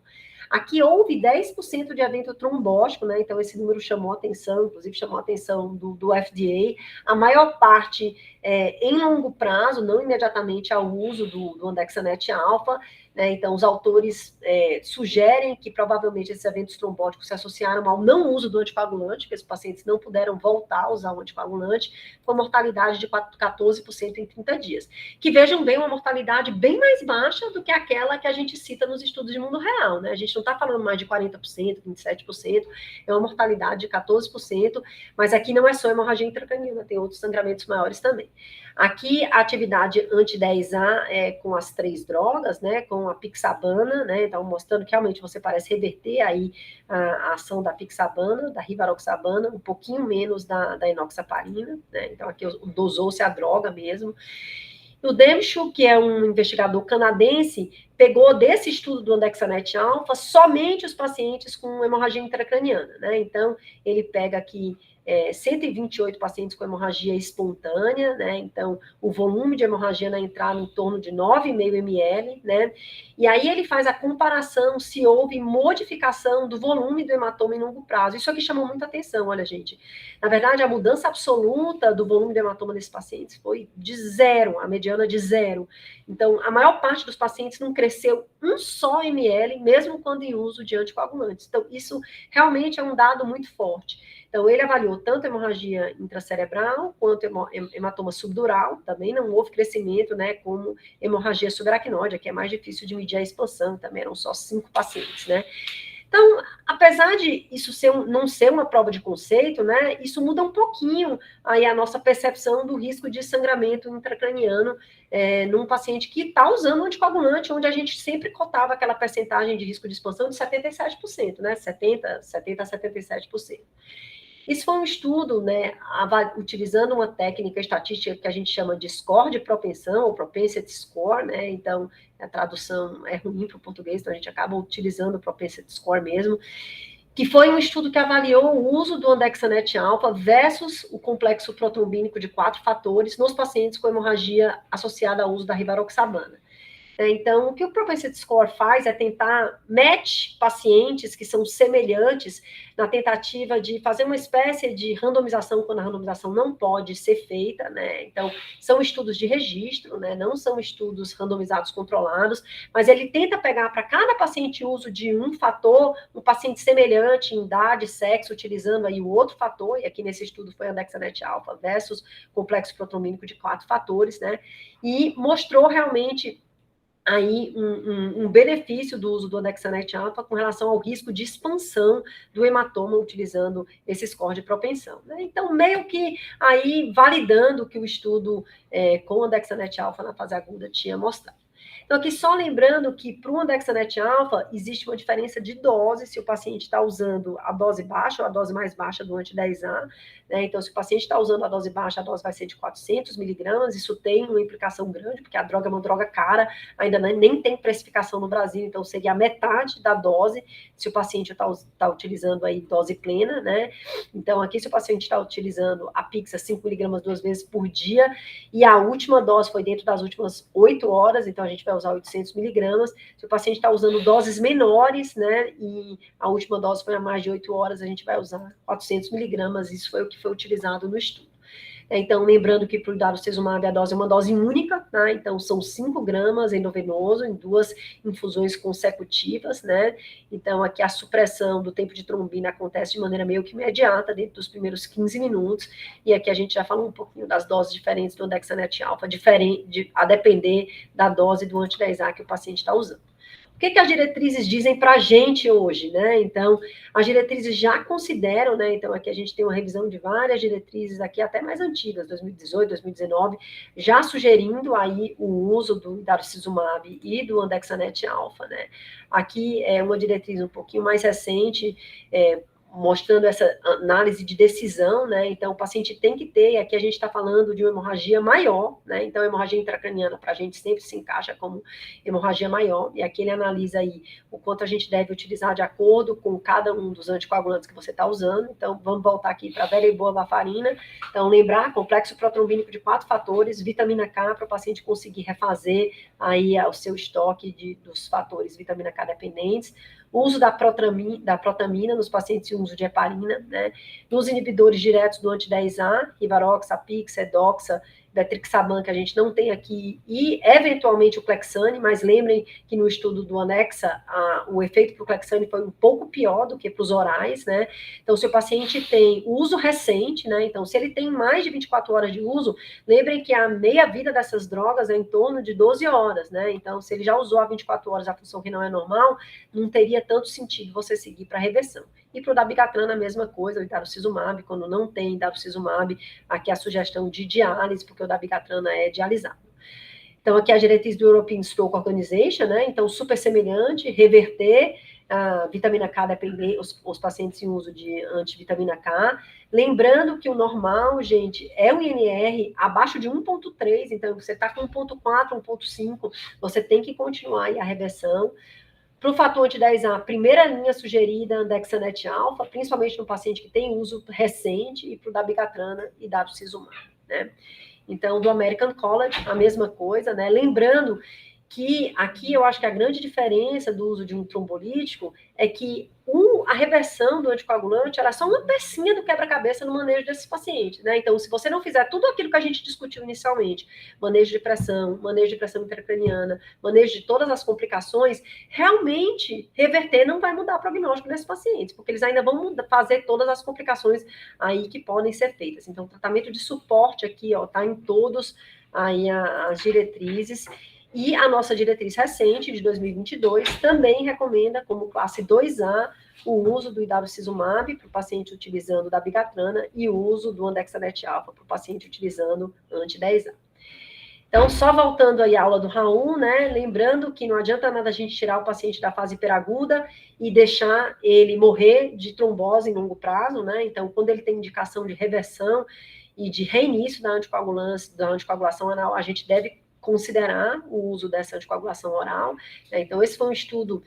Aqui houve 10% de evento trombótico, né? Então esse número chamou atenção, inclusive chamou a atenção do FDA. A maior parte em longo prazo, não imediatamente ao uso do Andexanet alfa, né? Então os autores sugerem que provavelmente esses eventos trombóticos se associaram ao não uso do anticoagulante, que os pacientes não puderam voltar a usar o anticoagulante, com mortalidade de 14% em 30 dias. Que vejam bem, uma mortalidade bem mais baixa do que aquela que a gente cita nos estudos de mundo real, né? A gente não está falando mais de 40%, 27%, é uma mortalidade de 14%, mas aqui não é só hemorragia intracraniana, tem outros sangramentos maiores também. Aqui, a atividade anti-10A é com as 3 drogas, né, com a pixabana, né, então mostrando que realmente você parece reverter aí a ação da pixabana, da rivaroxabana, um pouquinho menos da enoxaparina, né, então aqui dosou-se a droga mesmo. O Demchuk, que é um investigador canadense, pegou desse estudo do Andexanet alfa somente os pacientes com hemorragia intracraniana, né? Então, ele pega aqui 128 pacientes com hemorragia espontânea, né? Então, o volume de hemorragia na entrada em torno de 9,5 ml, né? E aí ele faz a comparação se houve modificação do volume do hematoma em longo prazo. Isso aqui chamou muita atenção, olha, gente. Na verdade, a mudança absoluta do volume do hematoma desses pacientes foi de 0, a mediana de 0. Então, a maior parte dos pacientes não cresceu um só ml, mesmo quando em uso de anticoagulantes. Então, isso realmente é um dado muito forte. Então, ele avaliou tanto hemorragia intracerebral quanto hematoma subdural, também não houve crescimento, né, como hemorragia subaracnoide, que é mais difícil de medir a expansão, também eram só 5 pacientes, né. Então, apesar de isso não ser uma prova de conceito, né, isso muda um pouquinho aí a nossa percepção do risco de sangramento intracraniano num paciente que está usando anticoagulante, onde a gente sempre cotava aquela percentagem de risco de expansão de 77%, né, 70 a 77%. Isso foi um estudo, né, utilizando uma técnica estatística que a gente chama de score de propensão, ou propensity score, né, então a tradução é ruim para o português, então a gente acaba utilizando o propensity score mesmo, que foi um estudo que avaliou o uso do Andexanet alfa versus o complexo protrombínico de 4 fatores nos pacientes com hemorragia associada ao uso da rivaroxabana. Então, o que o propensity score faz é tentar match pacientes que são semelhantes na tentativa de fazer uma espécie de randomização quando a randomização não pode ser feita, né? Então, são estudos de registro, né? Não são estudos randomizados controlados, mas ele tenta pegar para cada paciente uso de um fator, um paciente semelhante em idade, sexo, utilizando aí o outro fator, e aqui nesse estudo foi Andexanet alfa versus complexo protrombínico de 4 fatores, né? E mostrou realmente aí um benefício do uso do Andexanet alfa com relação ao risco de expansão do hematoma utilizando esse score de propensão, né? Então, meio que aí validando o que o estudo com o Andexanet alfa na fase aguda tinha mostrado. Então, aqui só lembrando que para o Andexanet alfa existe uma diferença de dose se o paciente está usando a dose baixa ou a dose mais baixa do anti-10A, né? Então, se o paciente está usando a dose baixa, a dose vai ser de 400 miligramas, isso tem uma implicação grande, porque a droga é uma droga cara, ainda nem tem precificação no Brasil, então seria a metade da dose se o paciente está utilizando aí dose plena, né? Então, aqui se o paciente está utilizando a Pixa 5 miligramas 2 vezes por dia, e a última dose foi dentro das últimas 8 horas, então a gente vai usar 800 miligramas. Se o paciente está usando doses menores, né, e a última dose foi há mais de 8 horas, a gente vai usar 400 miligramas, isso foi o que foi utilizado no estudo. Então, lembrando que para o darucizumab a dose é uma dose única, tá? Então são 5 gramas endovenoso em 2 infusões consecutivas, né? Então aqui a supressão do tempo de trombina acontece de maneira meio que imediata, dentro dos primeiros 15 minutos, e aqui a gente já falou um pouquinho das doses diferentes do Andexanet alfa, a depender da dose do anti-10A que o paciente está usando. O que as diretrizes dizem para a gente hoje, né? Então, as diretrizes já consideram, né? Então, aqui a gente tem uma revisão de várias diretrizes aqui, até mais antigas, 2018, 2019, já sugerindo aí o uso do darucizumab e do Andexanet alfa, né? Aqui é uma diretriz um pouquinho mais recente, mostrando essa análise de decisão, né? Então, o paciente tem que ter, e aqui a gente está falando de uma hemorragia maior, né? Então, a hemorragia intracraniana, para a gente, sempre se encaixa como hemorragia maior, e aqui ele analisa aí o quanto a gente deve utilizar de acordo com cada um dos anticoagulantes que você está usando. Então, vamos voltar aqui para a velha e boa varfarina. Então, lembrar, complexo protrombínico de 4 fatores, vitamina K, para o paciente conseguir refazer aí o seu estoque dos fatores vitamina K dependentes, o uso da protamina nos pacientes e uso de heparina, né? Nos inibidores diretos do anti-10A, Rivaroxa, Apix, Edoxa, Betrixaban, que a gente não tem aqui, e eventualmente o Clexane, mas lembrem que no estudo do Anexa, o efeito para o Clexane foi um pouco pior do que para os orais, né? Então, se o paciente tem uso recente, né? Então, se ele tem mais de 24 horas de uso, lembrem que a meia-vida dessas drogas é em torno de 12 horas, né? Então, se ele já usou há 24 horas, a função renal é normal, não teria tanto sentido você seguir para reversão. E para o dabigatran, a mesma coisa, o idarucizumab, quando não tem idarucizumab, aqui a sugestão de diálise, porque o dabigatran é dialisado. Então, aqui a diretriz do European Stroke Organization, né? Então, super semelhante, reverter a vitamina K dependente, os pacientes em uso de antivitamina K. Lembrando que o normal, gente, é um INR abaixo de 1,3, então você está com 1,4, 1,5, você tem que continuar aí a reversão. Para o fator anti-10A, a primeira linha sugerida, andexanet alfa, principalmente no paciente que tem uso recente, e para o dabigatran e dapsizumab, né? Então, do American College, a mesma coisa, né? Lembrando que aqui eu acho que a grande diferença do uso de um trombolítico é que a reversão do anticoagulante era só uma pecinha do quebra-cabeça no manejo desses pacientes, né? Então, se você não fizer tudo aquilo que a gente discutiu inicialmente, manejo de pressão intracraniana, manejo de todas as complicações, realmente reverter não vai mudar o prognóstico desses pacientes, porque eles ainda vão fazer todas as complicações aí que podem ser feitas. Então, o tratamento de suporte aqui, ó, tá em todos aí as diretrizes. E a nossa diretriz recente, de 2022, também recomenda, como classe 2A, o uso do idarucizumab para o paciente utilizando o dabigatran e o uso do andexanet alfa para o paciente utilizando anti-10A. Então, só voltando aí à aula do Raul, né? Lembrando que não adianta nada a gente tirar o paciente da fase hiperaguda e deixar ele morrer de trombose em longo prazo, né? Então, quando ele tem indicação de reversão e de reinício da anticoagulação anal, a gente deve considerar o uso dessa anticoagulação oral, né? Então, esse foi um estudo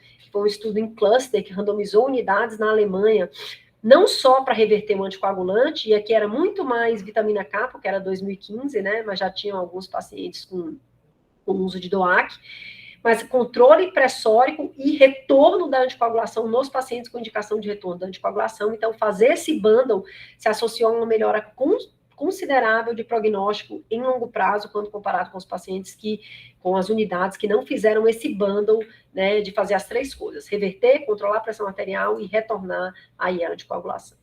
em cluster que randomizou unidades na Alemanha, não só para reverter um anticoagulante, e aqui era muito mais vitamina K, porque era 2015, né? Mas já tinham alguns pacientes com uso de DOAC, mas controle pressórico e retorno da anticoagulação nos pacientes com indicação de retorno da anticoagulação. Então, fazer esse bundle se associou a uma melhora considerável de prognóstico em longo prazo, quando comparado com os pacientes com as unidades que não fizeram esse bundle, né, de fazer as 3 coisas: reverter, controlar a pressão arterial e retornar aí a anticoagulação.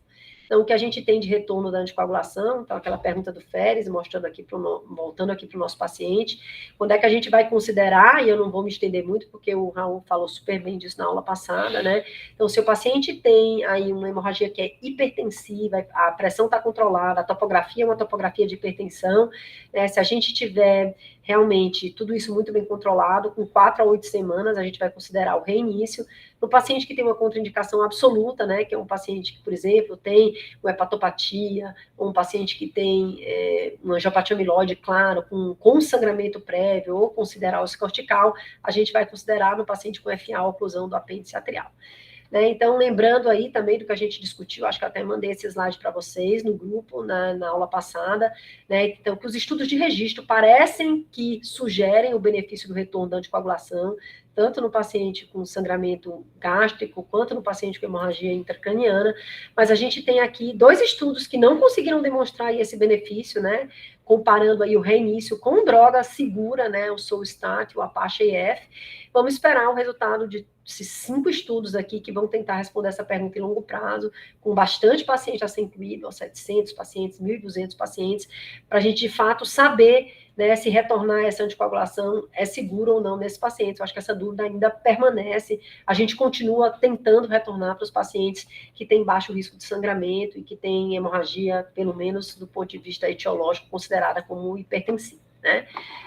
Então, o que a gente tem de retorno da anticoagulação, então aquela pergunta do Férez, voltando aqui para o nosso paciente, quando é que a gente vai considerar, e eu não vou me estender muito, porque o Raul falou super bem disso na aula passada, né? Então, se o paciente tem aí uma hemorragia que é hipertensiva, a pressão está controlada, a topografia é uma topografia de hipertensão, né? Se a gente tiver realmente tudo isso muito bem controlado, com 4 a 8 semanas, a gente vai considerar o reinício. No paciente que tem uma contraindicação absoluta, né, que é um paciente que, por exemplo, tem uma hepatopatia, ou um paciente que tem uma angiopatia amiloide, claro, com sangramento prévio, ou considerar o cortical, a gente vai considerar no paciente com FA, oclusão do apêndice atrial. Né? Então, lembrando aí também do que a gente discutiu, acho que eu até mandei esse slide para vocês no grupo, na aula passada, né? Então, que os estudos de registro parecem que sugerem o benefício do retorno da anticoagulação, tanto no paciente com sangramento gástrico, quanto no paciente com hemorragia intracraniana, mas a gente tem aqui 2 estudos que não conseguiram demonstrar esse benefício, né? Comparando aí o reinício com droga segura, né? O Solstat, o Apache EF. Vamos esperar o resultado de 5 estudos aqui que vão tentar responder essa pergunta em longo prazo, com bastante paciente a ser incluído, ó, 700 pacientes, 1.200 pacientes, para a gente, de fato, saber, né, se retornar essa anticoagulação é seguro ou não nesses pacientes. Eu acho que essa dúvida ainda permanece. A gente continua tentando retornar para os pacientes que têm baixo risco de sangramento e que têm hemorragia, pelo menos do ponto de vista etiológico, considerada como hipertensiva. né?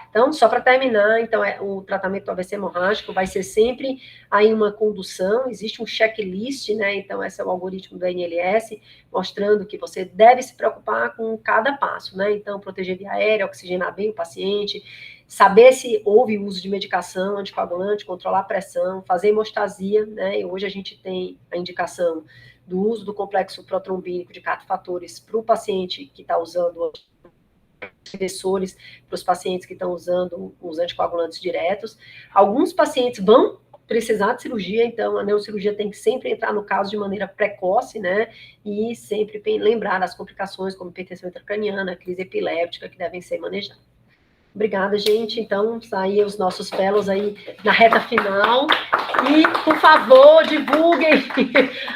Então, só para terminar, então, o tratamento do AVC hemorrágico vai ser sempre aí uma condução, existe um checklist, né? Então, esse é o algoritmo do ANLS, mostrando que você deve se preocupar com cada passo, né? Então, proteger via aérea, oxigenar bem o paciente, saber se houve uso de medicação anticoagulante, controlar a pressão, fazer hemostasia, né? E hoje a gente tem a indicação do uso do complexo protrombínico de 4 fatores para o paciente que está usando inversores, para os pacientes que estão usando os anticoagulantes diretos. Alguns pacientes vão precisar de cirurgia, então a neurocirurgia tem que sempre entrar no caso de maneira precoce, né, e sempre lembrar das complicações como hipertensão intracraniana, crise epiléptica, que devem ser manejadas. Obrigada, gente. Então, aí os nossos fellows aí na reta final. E, por favor, divulguem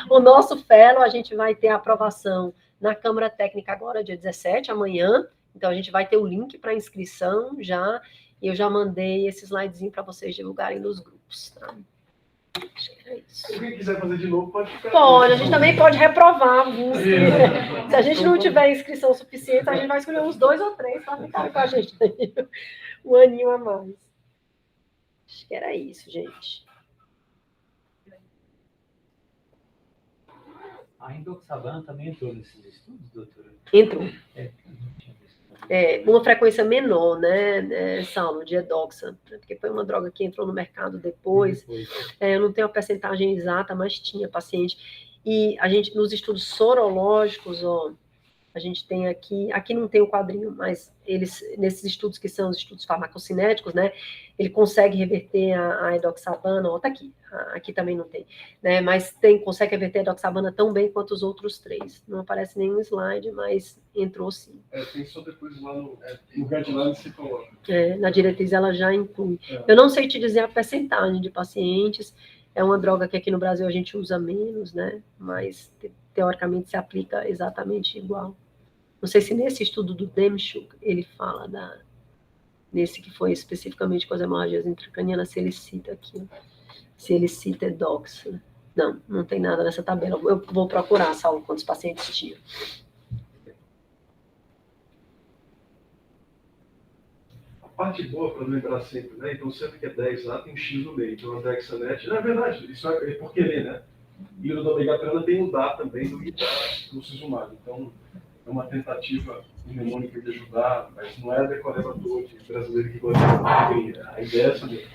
o nosso fellow. A gente vai ter a aprovação na Câmara Técnica agora, dia 17, amanhã. Então, a gente vai ter o link para inscrição já. E eu já mandei esse slidezinho para vocês divulgarem nos grupos, tá? Acho que é isso. Se alguém quiser fazer de novo, pode ficar. Pode, a gente também pode reprovar alguns. Se a gente não tiver inscrição suficiente, a gente vai escolher uns 2 ou 3 para ficar com a gente aí, um aninho a mais. Acho que era isso, gente. A endoxabana também entrou nesses estudos, doutora? Entrou. Uma frequência menor, né, Saulo, de edoxa, porque foi uma droga que entrou no mercado depois. Eu não tenho a percentagem exata, mas tinha paciente. E a gente, nos estudos sorológicos, ó, a gente tem aqui não tem o quadrinho, mas eles, nesses estudos que são os estudos farmacocinéticos, né, ele consegue reverter a edoxabana, ó, tá aqui também não tem, né, mas consegue reverter a edoxabana tão bem quanto os outros 3. Não aparece nenhum slide, mas entrou sim. Tem só depois lá no guideline se coloca. Na diretriz ela já inclui. Eu não sei te dizer a percentagem de pacientes, é uma droga que aqui no Brasil a gente usa menos, né, mas teoricamente se aplica exatamente igual. Não sei se nesse estudo do Demchuk ele fala nesse que foi especificamente com as hemorragias intracranianas, se ele cita aqui, se ele cita edoxa. Não tem nada nessa tabela. Eu vou procurar, Saulo, quantos pacientes tinham. A parte boa para lembrar sempre, né? Então, sempre que é 10 lá, tem um X no meio. Então, a Dexanet, na verdade, isso é por querer, né? E o domegatrana tem o DA também do Sisumab. Então, é uma tentativa mnemônica de ajudar, mas não é a decoreba toda brasileira que gosta de a ideia é essa mesmo.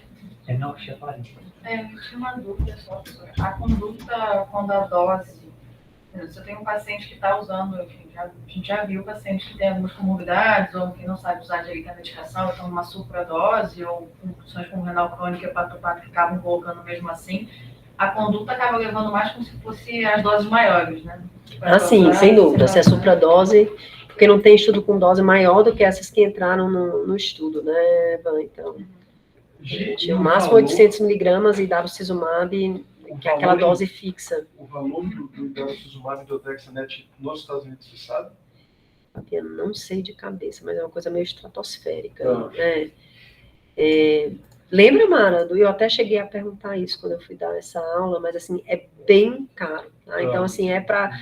Não, deixa eu falar. Eu tinha uma dúvida só. A conduta, quando a dose... Se eu tenho um paciente que está usando, enfim, a gente já viu pacientes que têm algumas comorbidades ou que não sabe usar direito a medicação, então uma supradose ou funções como renal crônica e hepatopata que acabam colocando mesmo assim, a conduta acaba levando mais como se fosse as doses maiores, né? Sim, sem dúvida. Se é supradose, porque não tem estudo com dose maior do que essas que entraram no estudo, né, Van? Então, o máximo 800 miligramas e Dapsizumab, que é aquela dose fixa. O valor do Dapsizumab e do Dexanet nos Estados Unidos, você sabe? Eu não sei de cabeça, mas é uma coisa meio estratosférica. Lembra, Mara? Eu até cheguei a perguntar isso quando eu fui dar essa aula, mas assim, é bem caro. Tá? Então, assim, é para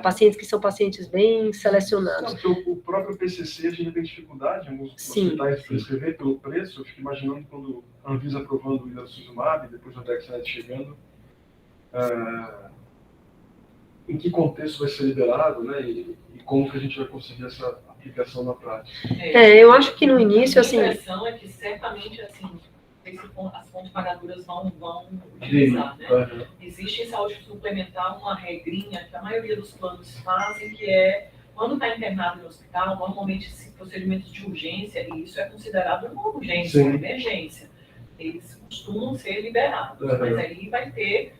pacientes que são pacientes bem selecionados. Não, o próprio PCC, a gente tem dificuldade em alguns hospitais de prescrever pelo preço. Eu fico imaginando quando a Anvisa aprovando o Ilacizumab, depois o Dexanet chegando, em que contexto vai ser liberado, né? E como que a gente vai conseguir essa aplicação na prática. Eu acho que no início, assim... A impressão é que certamente, assim, as fontes pagadoras vão utilizar, né? Existe em saúde suplementar uma regrinha que a maioria dos planos fazem, que é, quando está internado no hospital, normalmente procedimentos de urgência, e isso é considerado uma urgência, uma emergência. Eles costumam ser liberados, mas aí vai ter,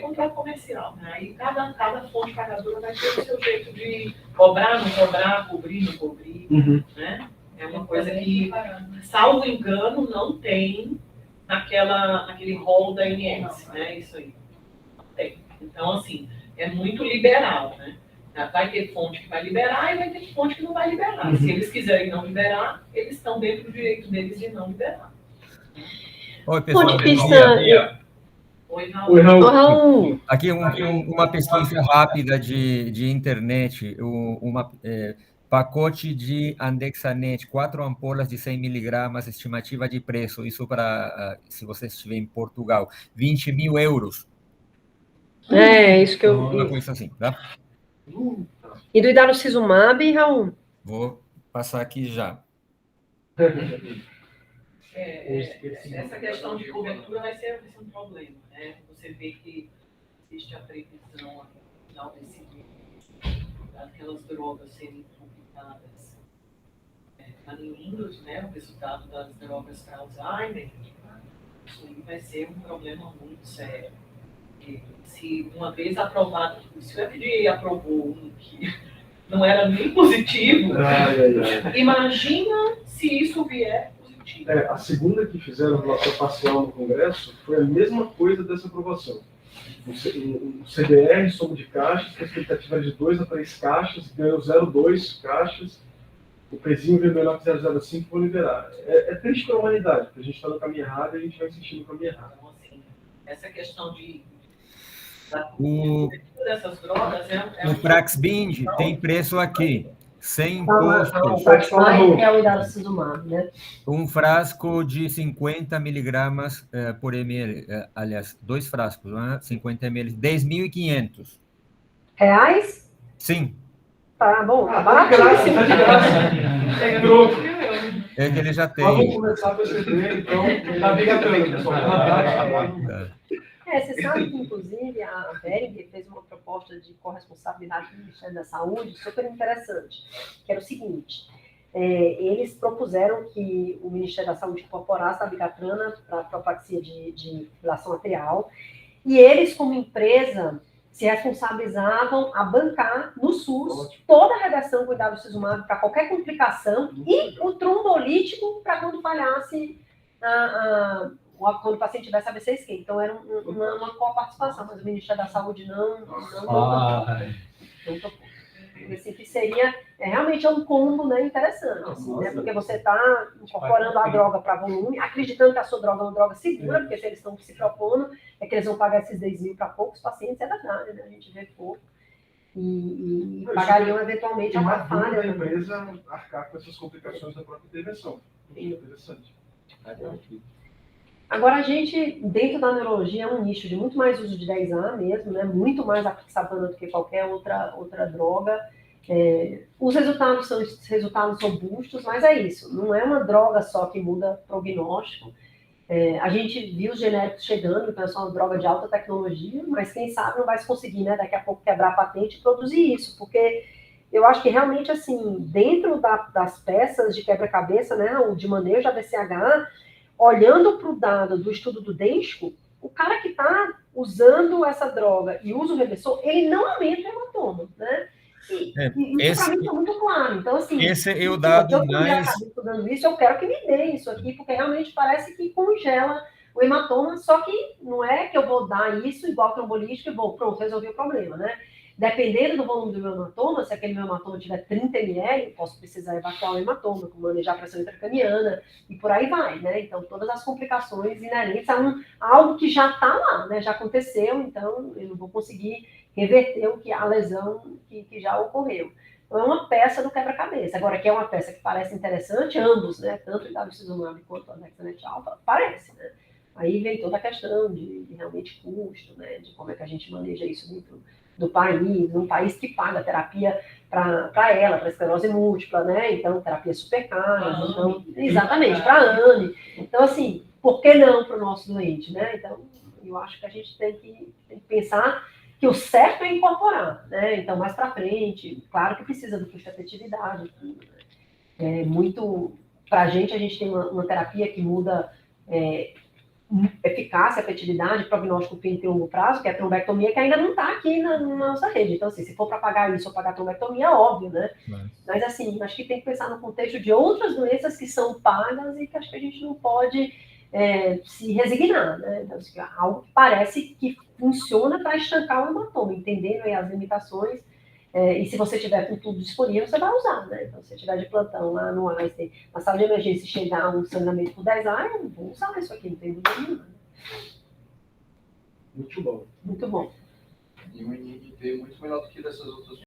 contrato comercial, né? Aí cada fonte pagadora vai ter o seu jeito de cobrar, não cobrar, cobrir, não cobrir, né? É uma coisa que, salvo engano, não tem naquele rol da ANS, né? Isso aí. Não tem. Então, assim, é muito liberal, né? Vai ter fonte que vai liberar e vai ter fonte que não vai liberar. Se eles quiserem não liberar, eles estão dentro do direito deles de não liberar. Oi, pessoal. Oi, Raul. Oi, Raul. Aqui uma pesquisa rápida de internet. Pacote de Andexanet, 4 ampolas de 100 miligramas, estimativa de preço, isso para, se você estiver em Portugal, 20 mil euros. É, isso que eu Uma vi. coisa assim, tá? E do Idarucizumab, Raul? Vou passar aqui já. Essa questão de cobertura vai ser um problema, né? Você vê que existe a previsão no final desse mês daquelas drogas serem publicadas diminuindo, né, o resultado das drogas para Alzheimer. Isso aí vai ser um problema muito sério. E se uma vez aprovado, se o FDA aprovou um que não era nem positivo, imagina se isso vier positivo. A segunda que fizeram relação parcial no Congresso foi a mesma coisa dessa aprovação. O CDR, soma de caixas, que a expectativa era de 2 a 3 caixas, ganhou 0,2 caixas, o pezinho veio menor que 0,05 vão liberar. É triste para a humanidade, porque a gente está no caminho errado e a gente vai insistir no caminho errado. Então, assim, essa questão Dessas drogas o Praxbind tem preço aqui, sem imposto. imposto. É o Idarucizumab, né? Um frasco de 50 miligramas por ml, aliás, 2 frascos, né? 50 ml, 10.500. Reais? Sim. Tá bom, tá Tá de graça, baratíssimo. tá de graça. É troco. É que ele já tem. Vamos começar a perceber, então, tá brincando, pessoal. Você sabe que, inclusive, a Behringer fez uma proposta de corresponsabilidade do Ministério da Saúde super interessante, que era o seguinte, eles propuseram que o Ministério da Saúde incorporasse a dabigatran para profilaxia de fibrilação atrial, e eles, como empresa, se responsabilizavam a bancar no SUS toda a redação com o Idarucizumab para qualquer complicação e o trombolítico para quando falhasse quando o paciente tivesse AVC isquêmico. Então, era uma coparticipação, mas o Ministério da Saúde não tocou. Assim, que seria, realmente um combo, né, interessante, assim, né, porque você está incorporando a droga para volume, acreditando que a sua droga é uma droga segura, porque se eles estão se propondo, é que eles vão pagar esses 10 mil para poucos pacientes, é verdade, né, a gente vê pouco, e pagariam eventualmente uma falha. Da empresa arcar com essas complicações da própria intervenção. Interessante. Agora, a gente, dentro da neurologia, é um nicho de muito mais uso de 10A mesmo, né? Muito mais apixabana do que qualquer outra droga. Os resultados são resultados robustos, mas é isso. Não é uma droga só que muda prognóstico. A gente viu os genéricos chegando, então é só uma droga de alta tecnologia, mas quem sabe não vai se conseguir, né? Daqui a pouco quebrar a patente e produzir isso, porque eu acho que realmente, assim, dentro das peças de quebra-cabeça, né? O de manejo da BCH, olhando para o dado do estudo do Densko, o cara que está usando essa droga e usa o reversor, ele não aumenta o hematoma, né? E isso para mim está muito claro. Então, assim, esse é o dado eu mais... estudando isso, eu quero que me dê isso aqui, porque realmente parece que congela o hematoma, só que não é que eu vou dar isso igual trombolítico e vou, pronto, resolver o problema, né? Dependendo do volume do meu hematoma, se aquele meu hematoma tiver 30 ml, eu posso precisar evacuar o hematoma, manejar a pressão intracraniana e por aí vai, né? Então, todas as complicações inerentes a algo que já está lá, né? Já aconteceu, então eu não vou conseguir reverter a lesão que já ocorreu. Então, é uma peça do quebra-cabeça. Agora, que é uma peça que parece interessante, ambos, né? Tanto o Idarucizumab quanto a Andexanet alfa, parece, né? Aí vem toda a questão de realmente custo, né? De como é que a gente maneja isso dentro do país, um país que paga terapia para ela, para esclerose múltipla, né? Então, terapia super cara, então, exatamente, para a ANE. Então, assim, por que não para o nosso doente, né? Então, eu acho que a gente tem que pensar que o certo é incorporar, né? Então, mais para frente, claro que precisa do custo-efetividade. Muito, para a gente tem uma terapia que muda eficácia, efetividade, prognóstico clínico em longo prazo, que é a trombectomia, que ainda não está aqui na nossa rede. Então, assim, se for para pagar isso ou pagar a trombectomia, é óbvio, né? Mas, assim, acho que tem que pensar no contexto de outras doenças que são pagas e que acho que a gente não pode se resignar, né? Então, assim, algo que parece que funciona para estancar o hematoma, entendendo aí as limitações. E se você tiver com tudo disponível, você vai usar, né? Então, se você tiver de plantão lá no Einstein, na sala de emergência, chegar um sangramento por 10A, eu vou usar isso aqui, não tem dúvida nenhuma. Muito bom. Muito bom. E um inibidor muito melhor do que dessas outras